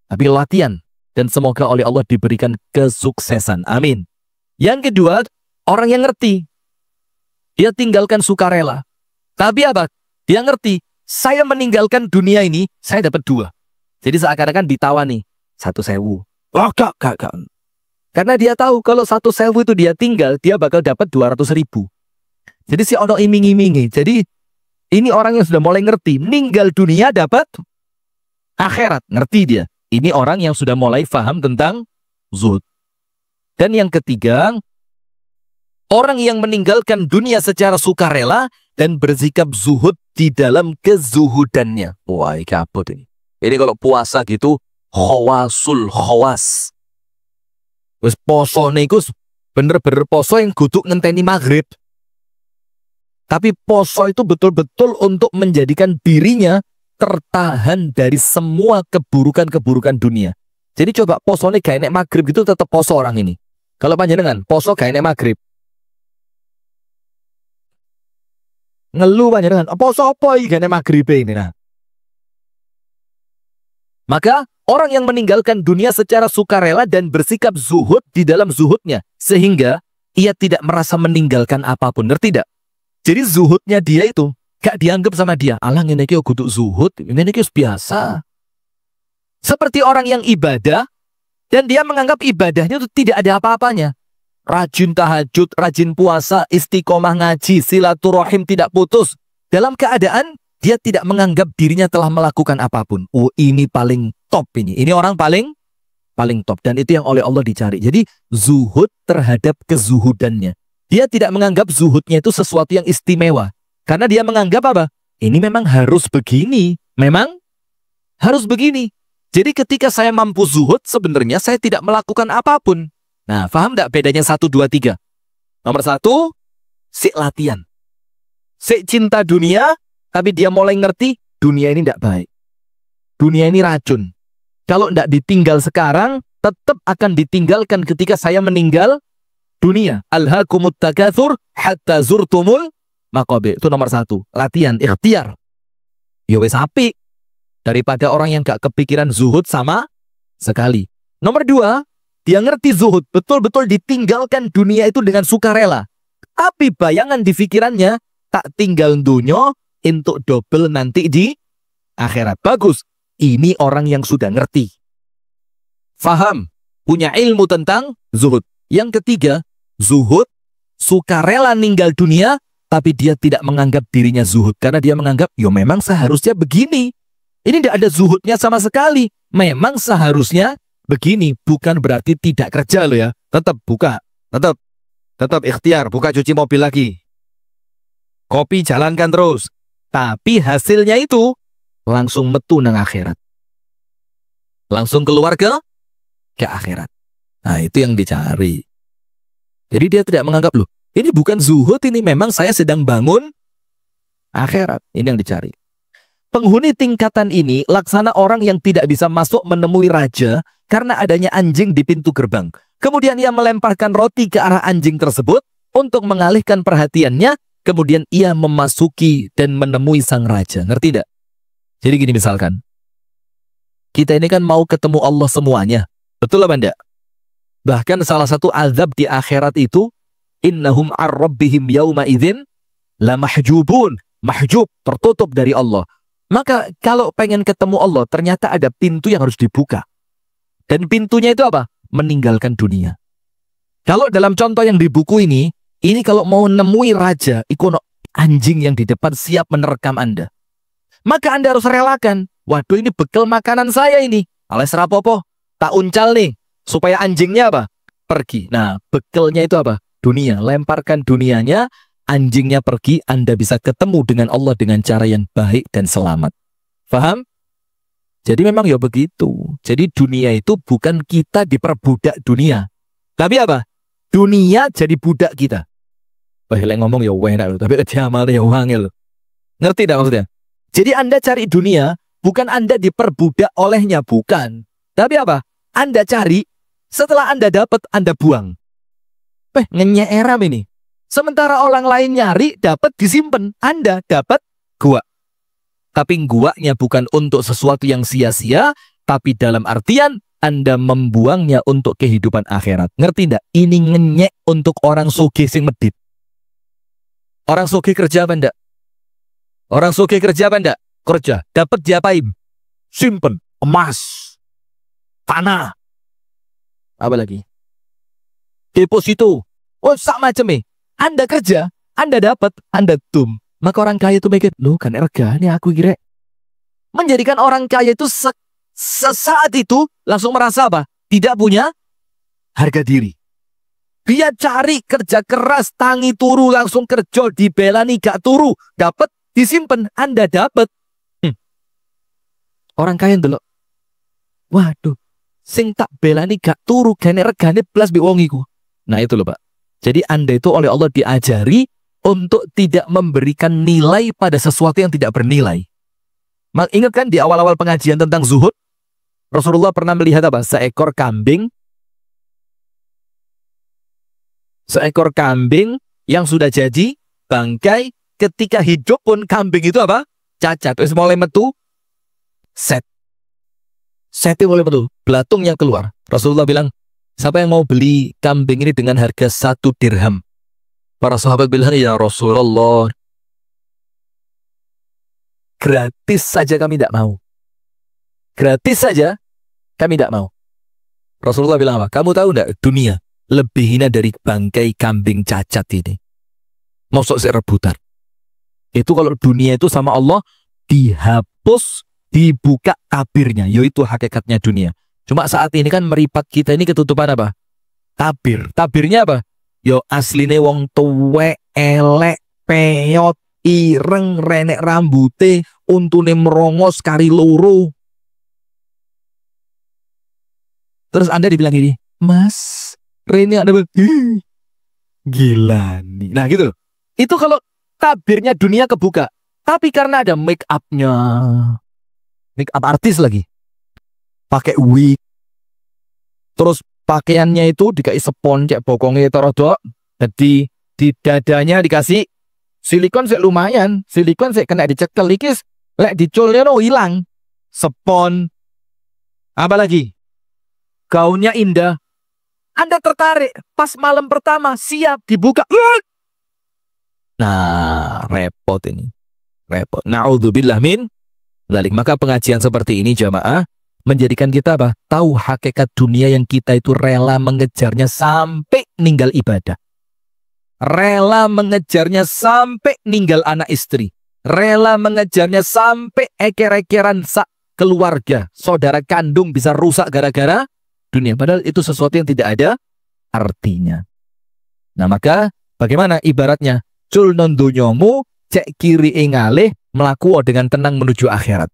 Tapi latihan. Dan semoga oleh Allah diberikan kesuksesan. Amin. Yang kedua, orang yang ngerti. Dia tinggalkan sukarela. Tapi apa? Dia ngerti, saya meninggalkan dunia ini, saya dapat 2. Jadi seakan-akan ditawani, 1.000. Oh, gak. Karena dia tahu kalau 1.000 itu dia tinggal, dia bakal dapat 200.000. Jadi si ono iming-imingi. Jadi ini orang yang sudah mulai ngerti, meninggal dunia dapat akhirat, ngerti dia. Ini orang yang sudah mulai paham tentang zuhud. Dan yang ketiga, orang yang meninggalkan dunia secara sukarela dan bersikap zuhud di dalam kezuhudannya. Wah, kabut ini. Ini kalau puasa gitu, khawasul khawas. Wes poso niku bener-bener poso yang kudu ngenteni maghrib. Tapi poso itu betul-betul untuk menjadikan dirinya tertahan dari semua keburukan-keburukan dunia. Jadi coba poso ini gak enek maghrib gitu tetap poso orang ini. Kalau panjenengan poso gak enek maghrib, ngeluh panjenengan, poso apa iki gak enek maghrib ini. Nah, maka orang yang meninggalkan dunia secara sukarela dan bersikap zuhud di dalam zuhudnya, sehingga ia tidak merasa meninggalkan apapun. Ngerti tidak? Jadi zuhudnya dia itu gak dianggap sama dia, alah ini ki kudu zuhud, ini ki biasa. Seperti orang yang ibadah, dan dia menganggap ibadahnya itu tidak ada apa-apanya. Rajin tahajud, rajin puasa, istiqomah ngaji, silaturahim tidak putus. Dalam keadaan dia tidak menganggap dirinya telah melakukan apapun. Oh, ini paling top ini. Ini orang paling top. Dan itu yang oleh Allah dicari. Jadi zuhud terhadap kezuhudannya. Dia tidak menganggap zuhudnya itu sesuatu yang istimewa. Karena dia menganggap apa? Ini memang harus begini. Memang harus begini. Jadi ketika saya mampu zuhud, sebenarnya saya tidak melakukan apapun. Nah, paham tidak bedanya 1, 2, 3? Nomor 1, si latihan. Si cinta dunia, tapi dia mulai ngerti, dunia ini tidak baik. Dunia ini racun. Kalau tidak ditinggal sekarang, tetap akan ditinggalkan ketika saya meninggal dunia. Alhaakumut takatsur hatta zurtumul maqabir. Itu nomor 1. Latihan, ikhtiar. Ya wes apik. Daripada orang yang gak kepikiran zuhud sama sekali. Nomor 2, dia ngerti zuhud. Betul-betul ditinggalkan dunia itu dengan sukarela. Tapi bayangan di pikirannya, tak tinggal dunia untuk double nanti di akhirat. Bagus. Ini orang yang sudah ngerti. Faham. Punya ilmu tentang zuhud. Yang ketiga, zuhud, sukarela ninggal dunia, tapi dia tidak menganggap dirinya zuhud. Karena dia menganggap, yo memang seharusnya begini. Ini tidak ada zuhudnya sama sekali. Memang seharusnya begini. Bukan berarti tidak kerja loh ya. Tetap buka. Tetap ikhtiar. Buka cuci mobil lagi. Kopi jalankan terus. Tapi hasilnya itu langsung metu nang akhirat. Langsung keluar ke akhirat. Nah, itu yang dicari. Jadi dia tidak menganggap, loh, ini bukan zuhud, ini memang saya sedang bangun akhirat. Ini yang dicari. penghuni tingkatan ini laksana orang yang tidak bisa masuk menemui raja karena adanya anjing di pintu gerbang. Kemudian ia melemparkan roti ke arah anjing tersebut untuk mengalihkan perhatiannya. Kemudian ia memasuki dan menemui sang raja. Ngerti tidak? Jadi gini misalkan, kita ini kan mau ketemu Allah semuanya. Betul apa enggak? Bahkan salah satu azab di akhirat itu, innahum ar-rabbihim yawma idzin la mahjubun. Mahjub, tertutup dari Allah. Maka kalau pengen ketemu Allah, ternyata ada pintu yang harus dibuka. Dan pintunya itu apa? Meninggalkan dunia. Kalau dalam contoh yang di buku ini kalau mau nemui raja, ikono anjing yang di depan siap menerkam Anda. Maka Anda harus relakan. Waduh, ini bekal makanan saya ini. Alias rapopo, tak uncal nih. Supaya anjingnya apa? Pergi. Nah, bekalnya itu apa? Dunia. Lemparkan dunianya, anjingnya pergi, Anda bisa ketemu dengan Allah dengan cara yang baik dan selamat. Faham? Jadi memang ya begitu. Jadi dunia itu bukan kita diperbudak dunia. Tapi apa? Dunia jadi budak kita. Wah, ngomong ya enak, tapi amal ya wangil. Ngerti tidak maksudnya? Jadi Anda cari dunia, bukan Anda diperbudak olehnya, bukan. Tapi apa? Anda cari, setelah Anda dapat, Anda buang. Ngenyeram ini. Sementara orang lain nyari, dapat disimpan. Anda dapat gua. Tapi guanya bukan untuk sesuatu yang sia-sia, tapi dalam artian Anda membuangnya untuk kehidupan akhirat. Ngerti enggak? Ini ngenyek untuk orang sugih sing medit. Orang sugih kerja apa enggak? Orang sugih kerja apa enggak? Kerja. Dapat diapain? Simpen. Emas. Tanah. Apa lagi? Deposito. Oh, sak macam Anda kerja, Anda dapat, Anda tum. Maka orang kaya itu mikir, loh kan erga ini aku kira. Menjadikan orang kaya itu sesaat itu langsung merasa apa? Tidak punya harga diri. Dia cari kerja keras, tangi turu, langsung kerja, dibelani gak turu, dapat, disimpan, Anda dapat. Orang kaya dulu, waduh, sing tak belani gak turu, gane regane plus biwongiku. Nah itu loh Pak. Jadi Anda itu oleh Allah diajari untuk tidak memberikan nilai pada sesuatu yang tidak bernilai. Ingat kan di awal-awal pengajian tentang zuhud, Rasulullah pernah melihat apa? Seekor kambing yang sudah jadi bangkai. Ketika hidup pun kambing itu apa? Cacat. Terus mulai metu setnya mulai metu, belatungnya keluar. Rasulullah bilang, siapa yang mau beli kambing ini dengan harga 1 dirham? Para sahabat bilang, ya Rasulullah, gratis saja kami tidak mau. Gratis saja kami tidak mau. Rasulullah bilang apa? Kamu tahu tidak, dunia lebih hina dari bangkai kambing cacat ini. Masuk saya rebutan. Itu kalau dunia itu sama Allah dihapus, dibuka tabirnya, yaitu hakikatnya dunia. Cuma saat ini kan meripat kita ini ketutupan apa? Tabir. Tabirnya apa? Yo asline wong tuwek, elek, peyot, ireng, renek rambute, untune merongos kari loro. Terus Anda dibilang gini, Mas, Rene ada gila nih. Nah gitu. Itu kalau tabirnya dunia kebuka. Tapi karena ada make up-nya, make up artis lagi, pakai wig, terus pakaiannya itu dikasih spons cek bokongnya terodok, jadi di dadanya dikasih silikon sek lumayan, silikon sek kena dicekel ikis, lek diculnya no hilang, spons, apa lagi, gaunnya indah, Anda tertarik, pas malam pertama siap dibuka, nah repot ini. Repot. Na'udzubillah min dzalik. Maka pengajian seperti ini jamaah menjadikan kita apa? Tahu hakikat dunia yang kita itu rela mengejarnya sampai ninggal ibadah. Rela mengejarnya sampai ninggal anak istri. Rela mengejarnya sampai eker-ekeran keluarga, saudara kandung bisa rusak gara-gara dunia. Padahal itu sesuatu yang tidak ada artinya. Nah maka bagaimana ibaratnya? Cul non dunyomu cek kiri ngalih melaku dengan tenang menuju akhirat.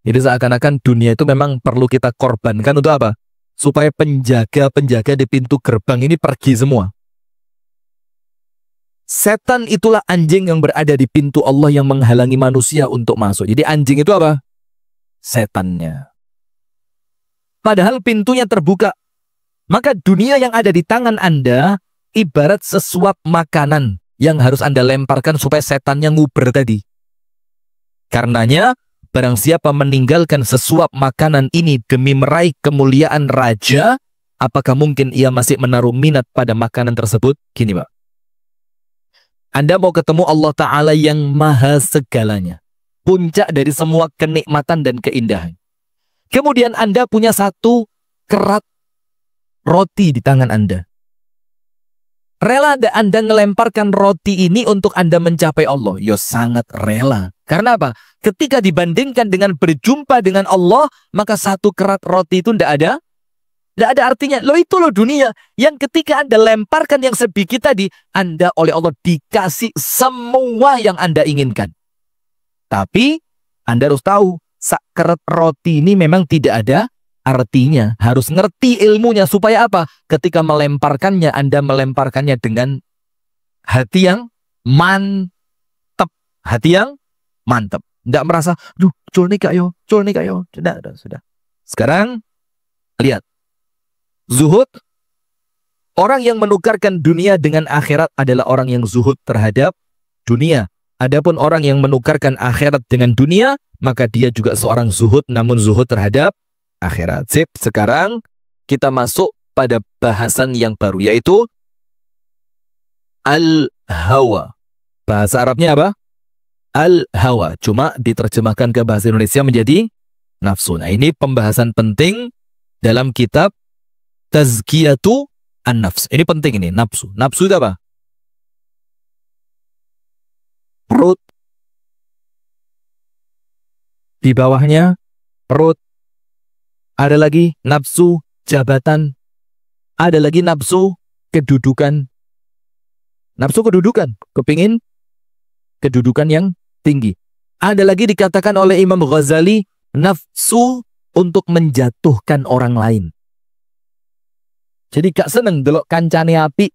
Jadi seakan-akan dunia itu memang perlu kita korbankan untuk apa? Supaya penjaga-penjaga di pintu gerbang ini pergi semua. Setan itulah anjing yang berada di pintu Allah yang menghalangi manusia untuk masuk. Jadi anjing itu apa? Setannya. Padahal pintunya terbuka. Maka dunia yang ada di tangan Anda ibarat sesuap makanan yang harus Anda lemparkan supaya setannya nguber tadi. Karenanya, barang siapa meninggalkan sesuap makanan ini demi meraih kemuliaan raja, apakah mungkin ia masih menaruh minat pada makanan tersebut? Gini, Pak. Anda mau ketemu Allah Ta'ala yang maha segalanya. Puncak dari semua kenikmatan dan keindahan. Kemudian Anda punya satu kerat roti di tangan Anda. Rela Anda melemparkan roti ini untuk Anda mencapai Allah? Ya sangat rela. Karena apa? Ketika dibandingkan dengan berjumpa dengan Allah, maka satu kerat roti itu tidak ada. Tidak ada artinya. Loh itu loh dunia. Yang ketika Anda lemparkan yang sedikit tadi, Anda oleh Allah dikasih semua yang Anda inginkan. Tapi Anda harus tahu, kerat roti ini memang tidak ada artinya. Harus ngerti ilmunya. Supaya apa? Ketika melemparkannya, Anda melemparkannya dengan hati yang mantap. Hati yang mantap. Tidak merasa, duh, cul nih kak yo. Sudah. Sekarang, lihat. Zuhud, orang yang menukarkan dunia dengan akhirat adalah orang yang zuhud terhadap dunia. Adapun orang yang menukarkan akhirat dengan dunia, maka dia juga seorang zuhud, namun zuhud terhadap akhirat. Sip, sekarang kita masuk pada bahasan yang baru, yaitu al-hawa. Bahasa Arabnya apa? Al-hawa. Cuma diterjemahkan ke bahasa Indonesia menjadi nafsu. Nah, ini pembahasan penting dalam kitab Tazkiyatu an-nafs. Ini penting ini, nafsu. Nafsu itu apa? Perut. Di bawahnya perut. Ada lagi nafsu jabatan. Ada lagi nafsu kedudukan. Nafsu kedudukan. Kepingin kedudukan yang tinggi. Ada lagi dikatakan oleh Imam Ghazali, nafsu untuk menjatuhkan orang lain. Jadi gak seneng delok kancane api,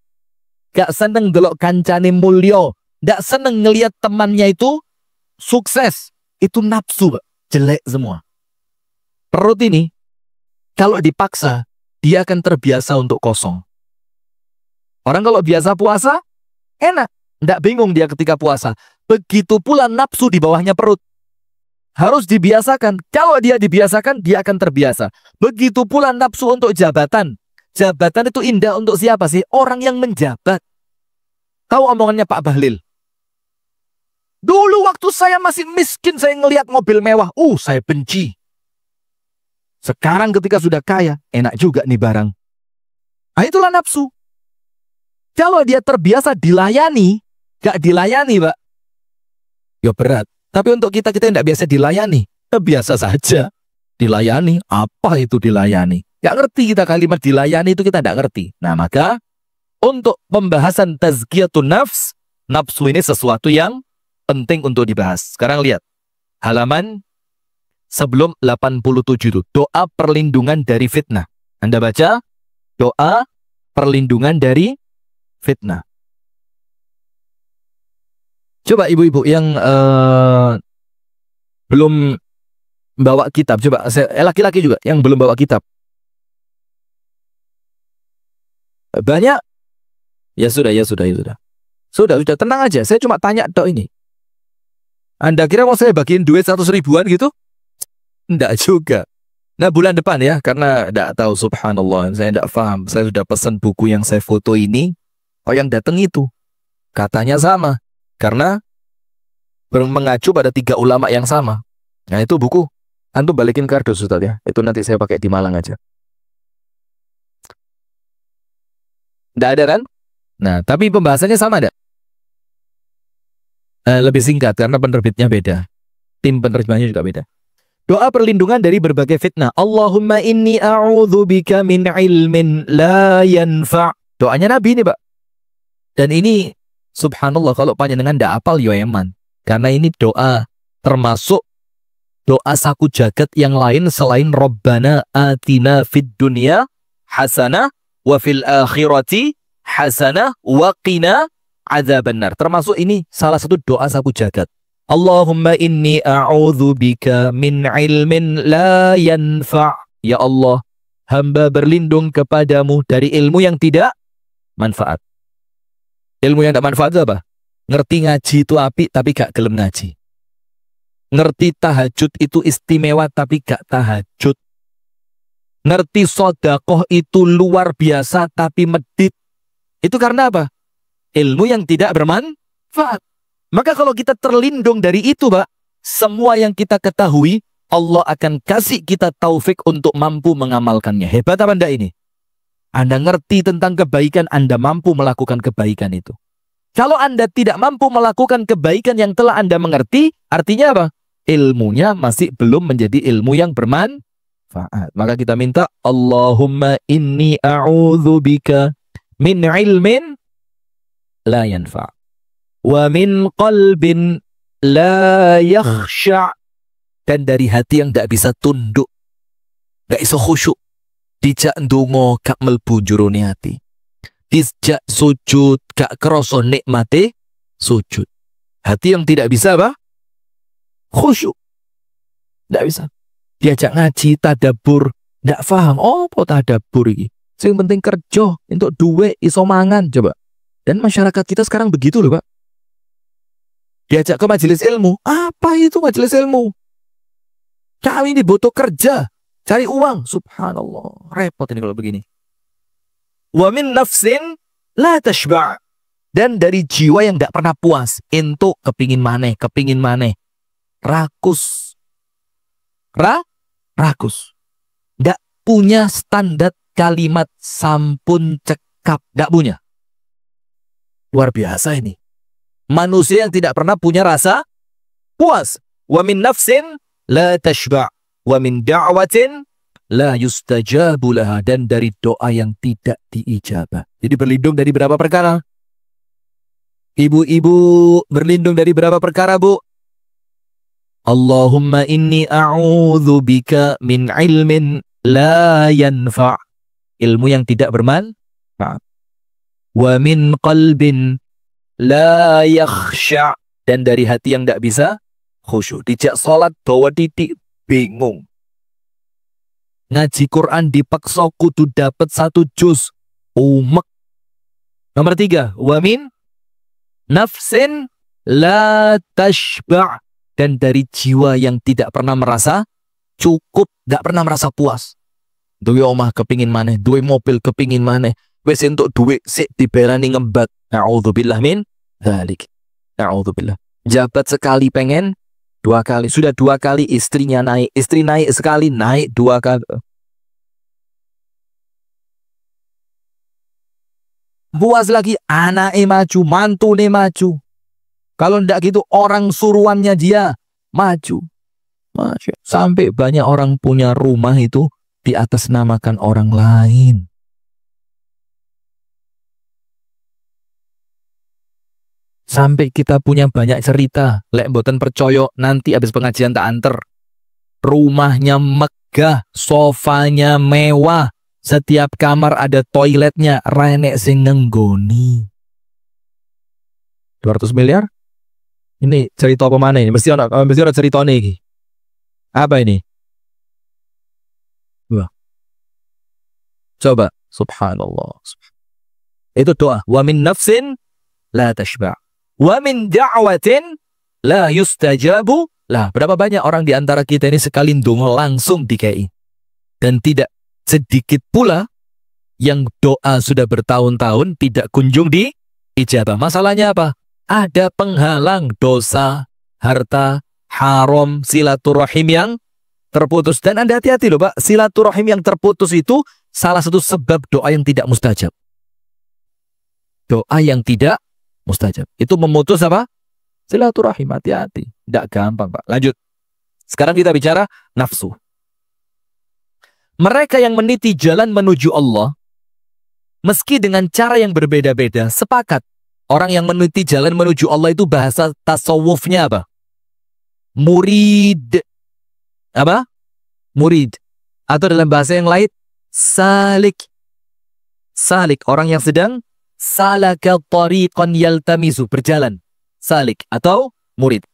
gak seneng delok kancane mulyo, gak seneng ngelihat temannya itu sukses. Itu nafsu, Pak. Jelek semua. Perut ini, kalau dipaksa, dia akan terbiasa untuk kosong. Orang kalau biasa puasa, enak. Nggak bingung dia ketika puasa. Begitu pula nafsu di bawahnya perut. Harus dibiasakan. Kalau dia dibiasakan, dia akan terbiasa. Begitu pula nafsu untuk jabatan. Jabatan itu indah untuk siapa sih? Orang yang menjabat. Tahu omongannya Pak Bahlil? Dulu waktu saya masih miskin, saya ngelihat mobil mewah. Saya benci. Sekarang ketika sudah kaya, enak juga nih barang. Nah, itulah nafsu. Kalau dia terbiasa dilayani, gak dilayani, Pak. Ya berat. Tapi untuk kita yang tidak biasa dilayani, biasa saja. Dilayani, apa itu dilayani? Gak ngerti kita kalimat dilayani itu, kita tidak ngerti. Nah, maka untuk pembahasan tazkiyatun nafs, nafsu ini sesuatu yang penting untuk dibahas. Sekarang lihat halaman sebelum 87 itu, doa perlindungan dari fitnah. Anda baca doa perlindungan dari fitnah. Coba ibu-ibu yang belum bawa kitab, coba laki-laki juga yang belum bawa kitab. Banyak? Ya sudah. Sudah, tenang aja. Saya cuma tanya dok ini. Anda kira mau saya bagiin duit 100 ribuan gitu? Enggak juga. Nah, bulan depan ya, karena enggak tahu, subhanallah, saya enggak paham. Saya sudah pesan buku yang saya foto ini. Oh, yang datang itu katanya sama. Karena mengacu pada 3 ulama yang sama. Nah, itu buku. Antum balikin kardus, Ustaz ya. Itu nanti saya pakai di Malang aja. Nggak ada kan? Nah, tapi pembahasannya sama ada. Lebih singkat karena penerbitnya beda. Tim penerjemahnya juga beda. Doa perlindungan dari berbagai fitnah. Allahumma inni a'udzubika min ilmin la yanfa'. Doanya Nabi ini, Pak. Dan ini subhanallah kalau panjenengan ndak hafal yo eman. Karena ini doa termasuk doa saku jagat yang lain selain Rabbana atina fid dunya hasanah wa fil akhirati hasanah wa qina adzabannar. Termasuk ini salah satu doa sapu jagat. Allahumma inni a'udzubika min ilmin la yanfa'. Ya Allah, hamba berlindung kepadamu dari ilmu yang tidak manfaat. Ilmu yang tidak manfaat itu apa? Ngerti ngaji itu apik tapi gak gelem ngaji. Ngerti tahajud itu istimewa tapi gak tahajud. Ngerti sodakoh itu luar biasa tapi medit. Itu karena apa? Ilmu yang tidak bermanfaat. Maka kalau kita terlindung dari itu, Pak, semua yang kita ketahui, Allah akan kasih kita taufik untuk mampu mengamalkannya. Hebat apa enggak ini? Anda ngerti tentang kebaikan, Anda mampu melakukan kebaikan itu. Kalau Anda tidak mampu melakukan kebaikan yang telah Anda mengerti, artinya apa? Ilmunya masih belum menjadi ilmu yang bermanfaat. Maka kita minta, Allahumma inni a'udzubika min ilmin la yanfa' wa min qalbin la yakhsha', dan dari hati yang tidak bisa tunduk, gak iso khusyuk. Dijak ndonga gak mlebu jurone hati. Dijak sujud gak krasa nikmate sujud. Hati yang tidak bisa apa? Khusyuk. Tidak bisa. Diajak ngaji, tadabbur, tidak paham. Oh, apa tadabbur ini? Yang penting kerja, untuk duit, iso mangan, coba. Dan masyarakat kita sekarang begitu loh, Pak. Diajak ke majelis ilmu. Apa itu majelis ilmu? Kami ini butuh kerja, cari uang. Subhanallah, repot ini kalau begini. Wa min nafsin la tashba', dan dari jiwa yang tidak pernah puas. Entuk kepingin maneh, rakus. Rakus. Tidak punya standar kalimat sampun cekap. Tidak punya. Luar biasa ini. Manusia yang tidak pernah punya rasa puas. Wa min nafsin la tashba' wa min da'watin la yustajabu laha, dan dari doa yang tidak diijabah. Jadi berlindung dari berapa perkara? Ibu-ibu berlindung dari berapa perkara, Bu? Allahumma inni a'udzubika min ilmin la yanfa', ilmu yang tidak bermanfaat. Wa min qalbin la yakhsha', dan dari hati yang tidak bisa khusyuk. Dijak sholat bawa titik, bingung. Ngaji Quran dipaksa kudu dapat 1 juz, umek. Nomor 3, wa min nafsin la tashba', dan dari jiwa yang tidak pernah merasa cukup, tidak pernah merasa puas. Duwe omah kepingin maneh, duwe mobil kepingin maneh, wes untuk duit sik diberani ngembat. Na'udzubillah min dzalik. Na'udzubillah. Jabat sekali pengen 2 kali, sudah 2 kali istrinya naik, istri naik sekali, naik 2 kali. Puas lagi, anaknya maju, mantune maju. Kalau ndak gitu orang suruhannya dia maju. Sampai banyak orang punya rumah itu di atas namakan orang lain. Sampai kita punya banyak cerita. Lek mboten percaya, nanti habis pengajian tak anter. Rumahnya megah, sofanya mewah, setiap kamar ada toiletnya, renek sing nenggoni. 200 miliar? Ini cerita apa mana ini? Mesti ada cerita nih. Apa ini? Wah. Coba, subhanallah. Itu doa. Wa min nafsin la tashba'. Wa min da'watin la yustajabu lah. Berapa banyak orang di antara kita ini sekali ndonga langsung dikei. Dan tidak sedikit pula yang doa sudah bertahun-tahun tidak kunjung diijabah. Masalahnya apa? Ada penghalang, dosa, harta, haram, silaturahim yang terputus. Dan Anda hati-hati loh, Pak. Silaturahim yang terputus itu salah satu sebab doa yang tidak mustajab. Doa yang tidak mustajab. Itu memutus apa? Silaturahim. Hati-hati. Tidak gampang, Pak. Lanjut. Sekarang kita bicara nafsu. Mereka yang meniti jalan menuju Allah, meski dengan cara yang berbeda-beda, sepakat. Orang yang meniti jalan menuju Allah itu bahasa tasawufnya apa? Murid. Apa? Murid. Atau dalam bahasa yang lain, salik. Salik. Orang yang sedang salaka tariqan yaltamisu, berjalan. Salik atau murid.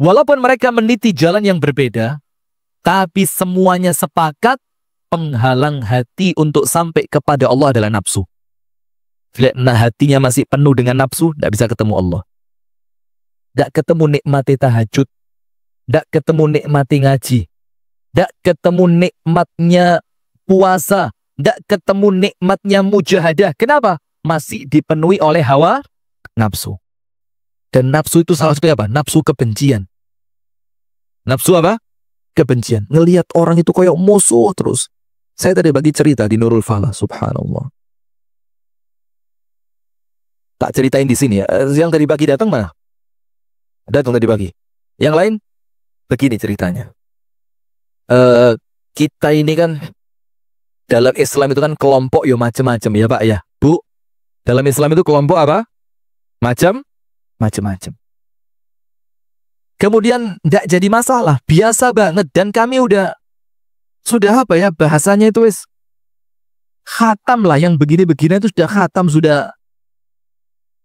Walaupun mereka meniti jalan yang berbeda, tapi semuanya sepakat penghalang hati untuk sampai kepada Allah adalah nafsu. Nah, hatinya masih penuh dengan nafsu, tidak bisa ketemu Allah. Tidak ketemu nikmati tahajud, tidak ketemu nikmati ngaji, tidak ketemu nikmatnya puasa, tidak ketemu nikmatnya mujahadah. Kenapa? Masih dipenuhi oleh hawa nafsu. Dan nafsu itu salah satunya apa? Nafsu kebencian. Nafsu apa? Kebencian. Ngelihat orang itu kayak musuh terus. Saya tadi bagi cerita di Nurul Falah, subhanallah. Tak ceritain di sini ya. Yang tadi pagi datang mana? Datang tadi pagi. Yang lain? Begini ceritanya. Kita ini kan dalam Islam itu kan kelompok ya macam-macam ya Pak ya. Bu, dalam Islam itu kelompok apa? Macam-macam. Kemudian tidak jadi masalah, biasa banget, dan kami sudah apa ya bahasanya itu wis khatam lah, yang begini-begini itu sudah khatam,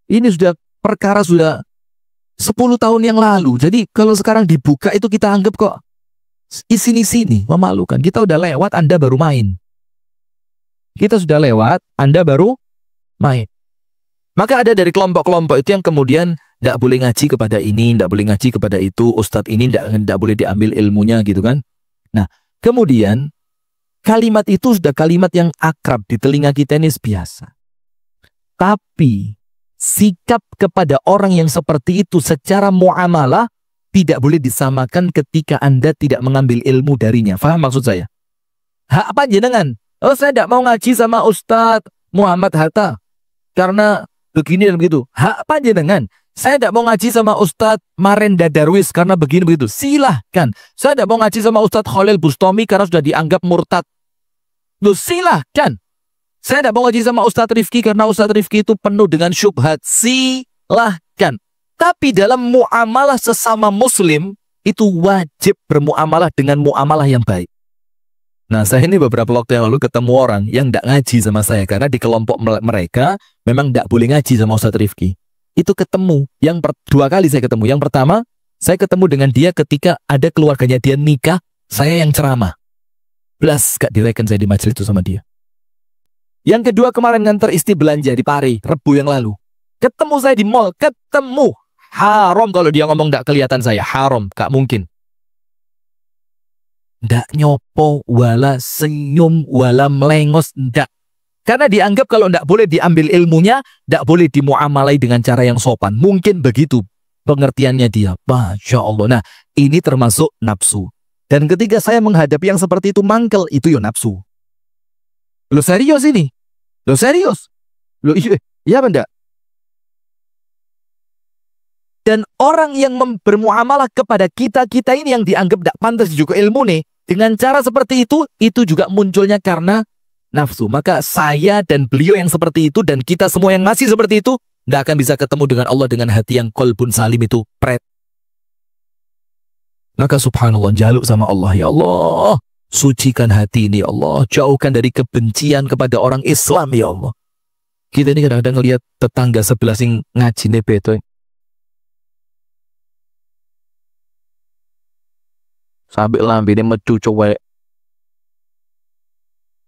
ini sudah perkara sudah 10 tahun yang lalu. Jadi kalau sekarang dibuka itu kita anggap kok sini memalukan. Kita udah lewat, Anda baru main. Kita sudah lewat, Anda baru main. Maka ada dari kelompok-kelompok itu yang kemudian tidak boleh ngaji kepada ini, tidak boleh ngaji kepada itu, ustadz ini tidak boleh diambil ilmunya gitu kan. Nah, kemudian kalimat itu sudah kalimat yang akrab di telinga kita ini biasa. Tapi sikap kepada orang yang seperti itu secara muamalah tidak boleh disamakan ketika Anda tidak mengambil ilmu darinya. Faham maksud saya? Hak panjenengan. Oh, saya tidak mau ngaji sama Ustadz Muhammad Hatta karena begini dan begitu. Hak panjenengan. Saya tidak mau ngaji sama Ustadz Marenda Darwis karena begini begitu. Silahkan. Saya tidak mau ngaji sama Ustadz Khalil Bustami karena sudah dianggap murtad. Loh, silahkan. Saya tidak mau ngaji sama Ustadz Rifki karena Ustadz Rifki itu penuh dengan syubhat. Silahkan. Tapi dalam muamalah sesama muslim itu wajib bermuamalah dengan muamalah yang baik. Nah, saya ini beberapa waktu yang lalu ketemu orang yang tidak ngaji sama saya karena di kelompok mereka memang tidak boleh ngaji sama Ustadz Rifki. Itu ketemu, dua kali saya ketemu. Yang pertama, saya ketemu dengan dia ketika ada keluarganya dia nikah, saya yang ceramah. Belas gak direken saya di majelis itu sama dia. Yang kedua kemarin nganter istri belanja di Pari, Rebu yang lalu. Ketemu saya di mall, ketemu. Haram kalau dia ngomong gak kelihatan saya, haram, gak mungkin. Ndak nyopo, wala senyum, wala melengos, ndak. Karena dianggap kalau ndak boleh diambil ilmunya, ndak boleh dimuamalai dengan cara yang sopan. Mungkin begitu pengertiannya dia. Masya Allah. Nah, ini termasuk nafsu. Dan ketika saya menghadapi yang seperti itu mangkel, itu ya nafsu. Lo serius ini? Lo serius? Lo iya benda? Dan orang yang bermuamalah kepada kita ini yang dianggap tidak pantas juga ilmu nih, dengan cara seperti itu juga munculnya karena nafsu. Maka saya dan beliau yang seperti itu dan kita semua yang masih seperti itu tidak akan bisa ketemu dengan Allah dengan hati yang qalbun salim itu pret. Maka subhanallah, jaluk sama Allah, ya Allah, sucikan hati ini ya Allah, jauhkan dari kebencian kepada orang Islam ya Allah. Kita ini kadang-kadang ngelihat tetangga sebelah sing ngaji beto. Sampai lambene metu cowek.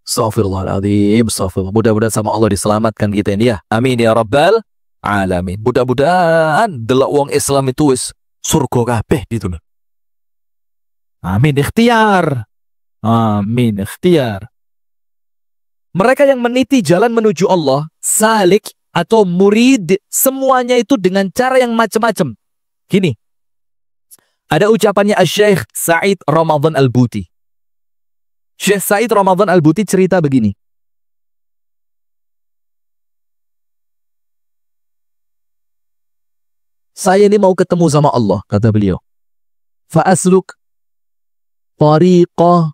Astaghfirullahaladzim, astaghfirullah. Mudah-mudahan sama Allah diselamatkan kita ini ya. Amin ya rabbal alamin. Mudah-mudahan delok wong Islam itu wis surga kabeh gitu loh. Amin ikhtiar. Amin ikhtiar. Mereka yang meniti jalan menuju Allah, salik atau murid, semuanya itu dengan cara yang macam-macam. Gini. Ada ucapannya Syekh Said Ramadan Al-Buti. Syekh Said Ramadan Al-Buti cerita begini. Saya ini mau ketemu sama Allah, kata beliau. Fa'asluk tariqah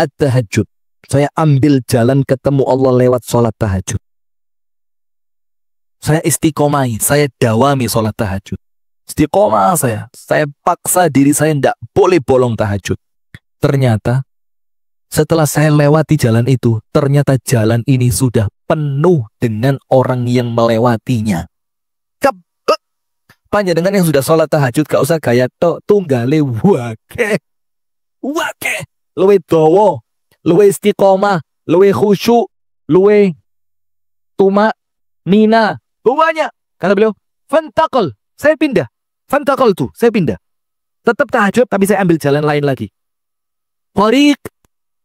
at-tahajud. Saya ambil jalan ketemu Allah lewat sholat tahajud. Saya istiqomai, saya dawami sholat tahajud. Istiqomah saya paksa diri saya tidak boleh bolong tahajud. Ternyata setelah saya lewati jalan itu, ternyata jalan ini sudah penuh dengan orang yang melewatinya. Panjenengan yang sudah sholat tahajud gak usah gaya tok, tunggale wake luwe dawa, luwe istiqomah, luwe khusyuk, luwe tuma nina, banyak. Kata beliau, fantakal, saya pindah. Fantakal tuh, saya pindah. Tetap tahajud tapi saya ambil jalan lain lagi. Tariq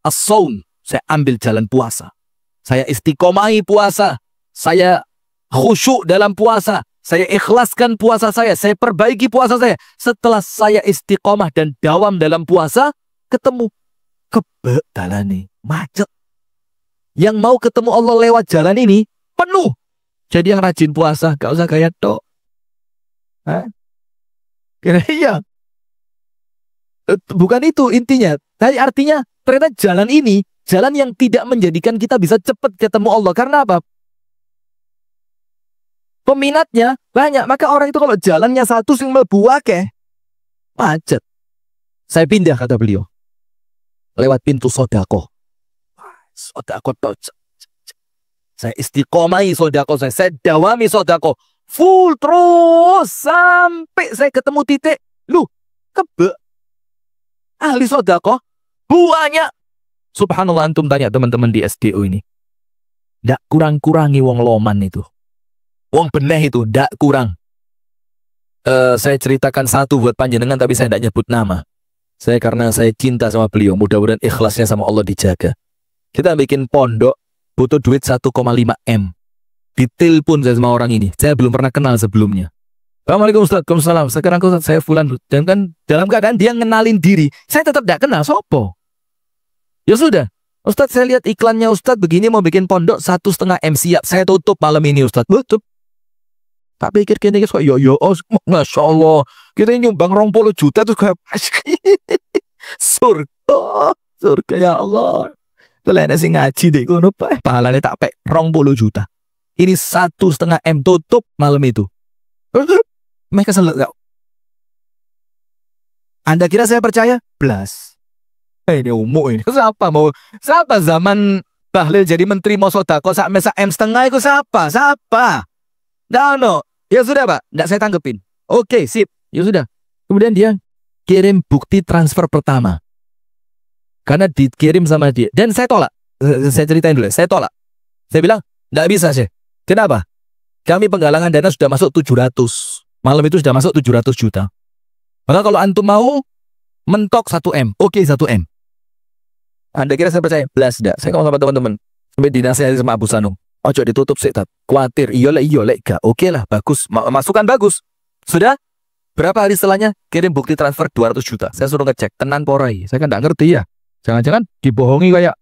as-saum, saya ambil jalan puasa. Saya istiqomahi puasa. Saya khusyuk dalam puasa. Saya ikhlaskan puasa saya perbaiki puasa saya. Setelah saya istiqomah dan dawam dalam puasa, ketemu jalan ini macet. Yang mau ketemu Allah lewat jalan ini penuh. Jadi yang rajin puasa gak usah gaya tok. Iya. Bukan itu intinya. Tapi artinya ternyata jalan ini jalan yang tidak menjadikan kita bisa cepat ketemu Allah. Karena apa? Peminatnya banyak, maka orang itu kalau jalannya satu sing mlebu akeh macet. Saya pindah, kata beliau, lewat pintu sodako. Sodako, saya istiqomahi sodako, saya dawami sodako full terus sampai saya ketemu titik. Lu kebe ahli sodako banyak. Subhanallah, antum tanya teman-teman di SDO ini, ndak kurang-kurangi wong loman itu. Wong beneh itu ndak kurang. Saya ceritakan satu buat panjenengan tapi saya tidak nyebut nama. Karena saya cinta sama beliau, mudah-mudahan ikhlasnya sama Allah dijaga. Kita bikin pondok, butuh duit 1,5 M. Ditelepon saya sama orang ini. Saya belum pernah kenal sebelumnya. Assalamualaikum Ustaz, Waalaikumsalam. Sekarang saya Fulan. Dan kan dalam keadaan dia ngenalin diri, saya tetap tidak kenal sopo. Ya sudah, Ustaz, saya lihat iklannya Ustaz begini mau bikin pondok 1,5 M, siap. Saya tutup malam ini Ustaz. Tutup. Tak pikir kini kok Masya Allah, kita nyumbang 20 juta tuh kayak surga ya Allah. Kalian sih ngaji deh kono Pak. Pahalanya tak pek 20 juta. Ini 1,5 M tutup malam itu. Mereka selek. Anda kira saya percaya? Blas. Ini umum ini. Siapa zaman Bahlil jadi menteri mau sodako sak M1,5 itu siapa? No. Ya sudah Pak, tidak saya tanggepin. Oke, sip. Ya sudah. Kemudian dia kirim bukti transfer pertama. Karena dikirim sama dia. Dan saya tolak. Saya ceritain dulu. Saya tolak. Saya bilang, tidak bisa sih. Kenapa? Kami penggalangan dana sudah masuk 700. Malam itu sudah masuk 700 juta. Maka kalau antum mau, mentok 1 M. Oke, 1 M. Anda kira saya percaya? Belas tidak. Saya ngomong sama teman-teman. Sampai dinasihati sama Abu Sanung. Ojo ditutup sih, tat. Kuatir. Iya lek gak. Oke lah, bagus. Masukan bagus. Sudah? Berapa hari setelahnya? Kirim bukti transfer 200 juta. Saya suruh ngecek. Tenan porai. Saya kan gak ngerti ya. Jangan-jangan dibohongi kayak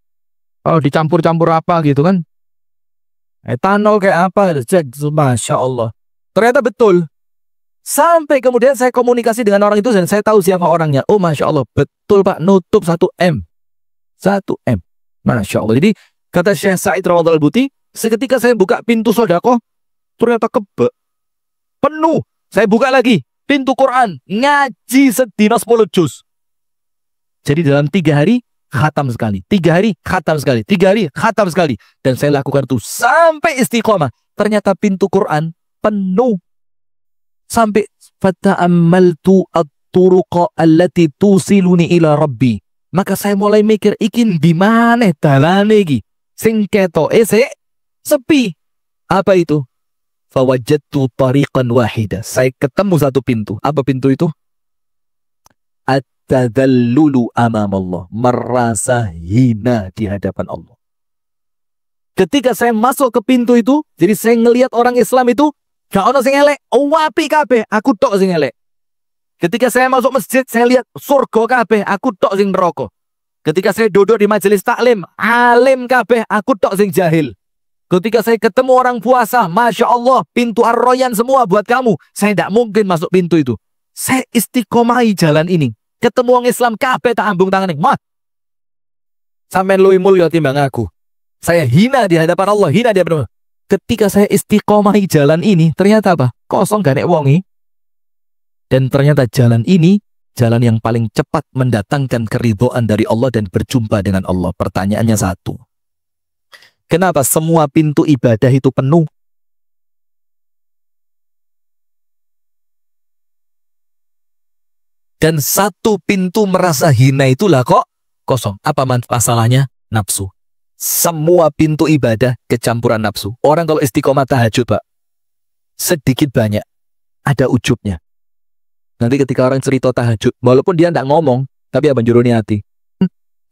dicampur-campur apa gitu kan. Etanol kayak apa. Cek. Masya Allah. Ternyata betul. Sampai kemudian saya komunikasi dengan orang itu dan saya tahu siapa orangnya. Oh Masya Allah. Betul Pak. Nutup 1 M. 1 M. Masya Allah. Jadi kata Syekh Said Rawad Al-Buti, seketika saya buka pintu sodako, ternyata penuh. Saya buka lagi pintu Quran, ngaji sedina 10 juz. Jadi dalam 3 hari khatam sekali, 3 hari khatam sekali, 3 hari khatam sekali. Dan saya lakukan itu sampai istiqomah. Ternyata pintu Quran penuh. Sampai fata'ammaltu at-turuqa allati tusiluni ila rabbi. Maka saya mulai mikir, ikin di mana dalane iki? Sing ketok sepi. Apa itu? Fawajadtu tariqan wahida. Saya ketemu satu pintu. Apa pintu itu? At-tadallulu amamallah. Merasa hina di hadapan Allah. Ketika saya masuk ke pintu itu, jadi saya ngelihat orang Islam itu, gak ono sing elek, wapi kabeh, aku tok sing elek. Ketika saya masuk masjid, saya lihat surga kabeh, aku tok sing neraka. Ketika saya duduk di majelis taklim, alim kabeh, aku tok sing jahil. Ketika saya ketemu orang puasa, Masya Allah, pintu Ar-Royan semua buat kamu. Saya tidak mungkin masuk pintu itu. Saya istiqomahi jalan ini. Ketemu orang Islam kabeh tak ambung tangan. Sampai luwih mulya timbang aku. Saya hina di hadapan Allah, hina di hadapan Allah. Ketika saya istiqomahi jalan ini, ternyata apa? Kosong gak nek wongi. Dan ternyata jalan ini, jalan yang paling cepat mendatangkan keridhaan dari Allah dan berjumpa dengan Allah. Pertanyaannya satu. Kenapa? Semua pintu ibadah itu penuh. Dan satu pintu merasa hina itulah kok kosong. Apa masalahnya? Nafsu. Semua pintu ibadah kecampuran nafsu. Orang kalau istiqomah tahajud, Pak, sedikit banyak ada ujubnya. Nanti ketika orang cerita tahajud, walaupun dia tidak ngomong, tapi apa juruni hati?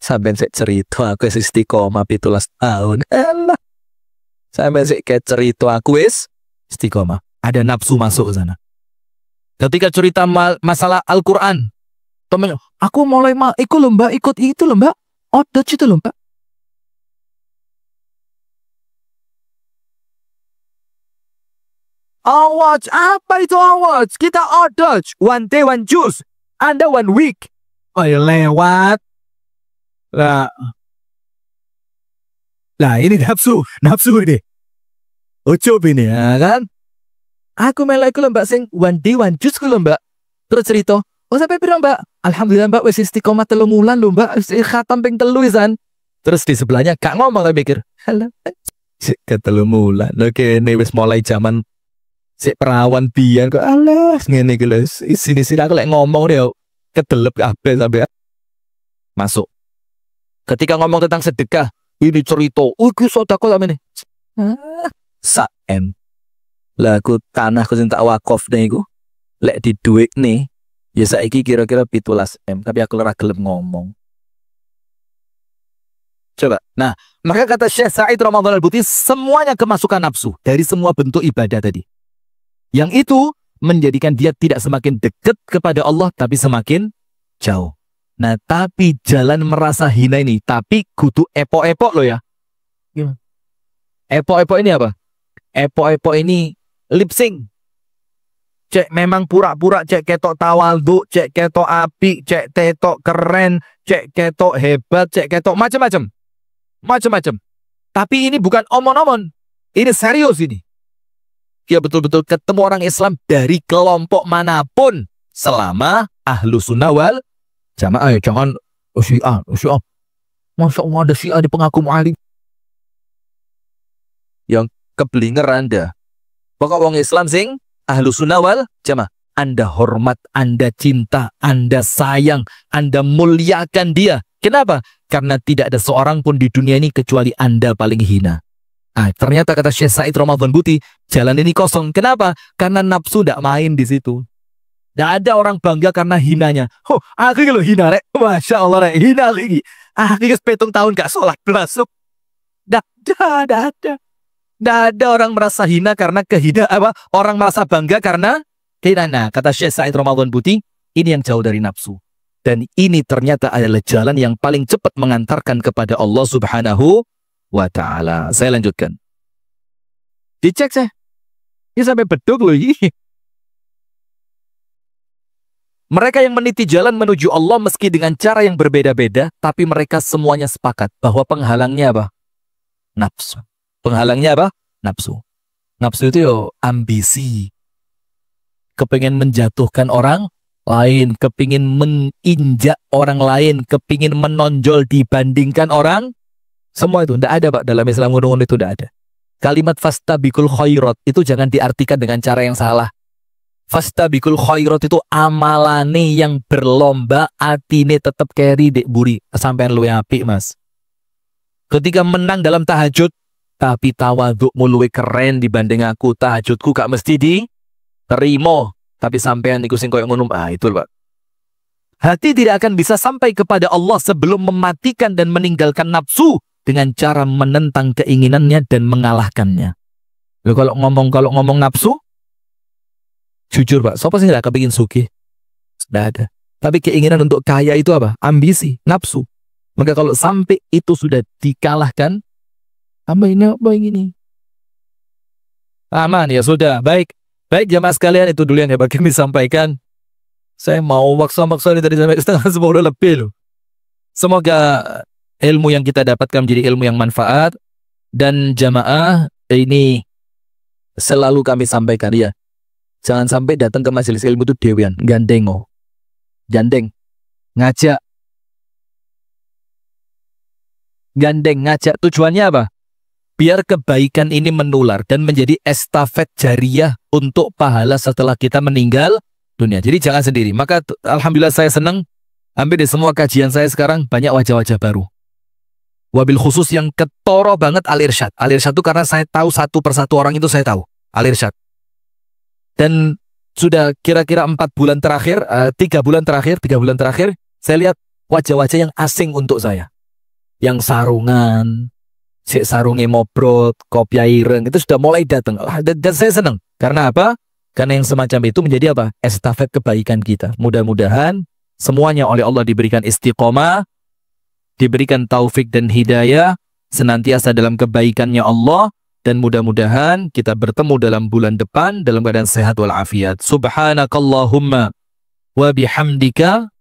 Sampai saya cerita aku istiqomah 17 tahun. Elah. Sampai saya kayak cerita aku istiqomah. Ada nafsu masuk ke sana. Ketika cerita masalah Al-Quran, temen, aku mulai ikut lomba, ikut itu lomba, Dutch itu lomba. Awards, apa itu awards? Kita Dutch, one day one juice, Anda one week. Oh ya lewat. Lah ini nafsu ini. Ujub ini ya kan? Aku melek lomba sing one day one juice ku lomba. Terus cerita, sampai piro Mbak? Alhamdulillah Mbak wis istiqomah 3 bulan lho Mbak, khatam ping 3 wisan. Terus di sebelahnya gak ngomong, gak mikir. Halah. Ke 3 bulan. Oke, ini wis mulai zaman si perawan biyen kok alah ngene iki lho. Sini-sini aku lek ngomong deh kedelep kabeh sampai masuk. Ketika ngomong tentang sedekah, ini cerita, iki sedekah sampe ne. Saem. Lah aku tanahku sing tak wakaf niku lek di duit nih ya saiki kira-kira 17 M, tapi aku ora gelem ngomong. Coba. Nah, maka kata Syekh Said Ramadan Al-Buti, semuanya kemasukan nafsu dari semua bentuk ibadah tadi. Yang itu menjadikan dia tidak semakin dekat kepada Allah, tapi semakin jauh. Nah, tapi jalan merasa hina ini, tapi kudu epok-epok loh ya. Gimana? Epok-epok ini apa? Epok-epok ini lip sync. Cek memang pura-pura, cek ketok tawadhu, cek ketok api, cek ketok keren, cek ketok hebat, cek ketok macam-macam. Macam-macam. Tapi ini bukan omon-omon. Ini serius ini. Dia betul-betul ketemu orang Islam dari kelompok manapun selama ahlu sunnah wal jamaah. Jangan Syiah. Masya Allah ada Syiah di pengaku mu'alim. Yang keblinger Anda. Pokok orang Islam sing ahlu sunnah wal jamaah. Anda hormat, Anda cinta, Anda sayang, Anda muliakan dia. Kenapa? Karena tidak ada seorang pun di dunia ini kecuali Anda paling hina. Ternyata kata Syekh Said Ramadan Buti, jalan ini kosong. Kenapa? Karena nafsu tidak main di situ. Tidak ada orang bangga karena hinanya. Aku kalau hina rek, masya Allah rek, hina lagi. Aku 7 tahun gak sholat masuk. Tidak ada. Tidak ada orang merasa hina karena kehina apa? Orang merasa bangga karena hina. Nah, kata Syekh Said Ramadan Buti, ini yang jauh dari nafsu. Dan ini ternyata adalah jalan yang paling cepat mengantarkan kepada Allah Subhanahu wa ta'ala. Saya lanjutkan. Dicek saya. Ini sampai beduk loh. Mereka yang meniti jalan menuju Allah meski dengan cara yang berbeda-beda, tapi mereka semuanya sepakat bahwa penghalangnya apa? Nafsu. Penghalangnya apa? Nafsu. Nafsu itu yo ambisi. Kepengen menjatuhkan orang lain, kepingin menginjak orang lain, kepingin menonjol dibandingkan orang. Semua itu tidak ada Pak dalam Islam, ngono-ngono itu tidak ada. Kalimat fastabikul khairat itu jangan diartikan dengan cara yang salah. Fastabikul khairat itu amalane yang berlomba, atine tetap carry dek buri sampean luwe apik Mas. Ketika menang dalam tahajud, tapi tawadukmu luwe keren dibanding aku, tahajudku gak mesti diterima. Tapi sampean iku sing koyo ngono, itu Pak. Hati tidak akan bisa sampai kepada Allah sebelum mematikan dan meninggalkan nafsu dengan cara menentang keinginannya dan mengalahkannya. Loh, kalau ngomong nafsu, jujur Pak, siapa sih nggak kepingin sugih? Tidak ada. Tapi keinginan untuk kaya itu apa? Ambisi, nafsu. Maka kalau sampai itu sudah dikalahkan, apa ini? Aman ya sudah, baik. Baik jamaah sekalian, itu dulu yang dapat kami sampaikan. Saya mau maksa-maksa ini tadi sampai 9:30 lebih loh. Semoga ilmu yang kita dapatkan menjadi ilmu yang manfaat. Dan jamaah ini selalu kami sampaikan ya. Jangan sampai datang ke majelis ilmu itu dewean, gandeng. Ngajak. Tujuannya apa? biar kebaikan ini menular dan menjadi estafet jariah untuk pahala setelah kita meninggal dunia. Jadi jangan sendiri. Maka alhamdulillah saya senang, hampir di semua kajian saya sekarang banyak wajah-wajah baru. Wabil khusus yang ketoro banget Al-Irsyad. Al-Irsyad itu karena saya tahu satu persatu orang itu saya tahu. Al-Irsyad. Dan sudah kira-kira 4 bulan terakhir, 3 bulan terakhir, saya lihat wajah-wajah yang asing untuk saya. Yang sarungan, si sarungnya mobrot, kopiah ireng, itu sudah mulai datang. Dan saya senang. Karena apa? Karena yang semacam itu menjadi apa? Estafet kebaikan kita. Mudah-mudahan semuanya oleh Allah diberikan istiqomah, diberikan taufik dan hidayah, senantiasa dalam kebaikannya Allah, dan mudah-mudahan kita bertemu dalam bulan depan dalam keadaan sehat walafiat. Subhanakallahumma wa bihamdika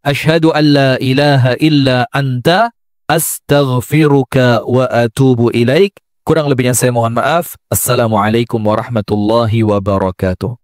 asyhadu an la ilaha illa anta astaghfiruka wa atubu ilaik. Kurang lebihnya saya mohon maaf. Assalamualaikum warahmatullahi wabarakatuh.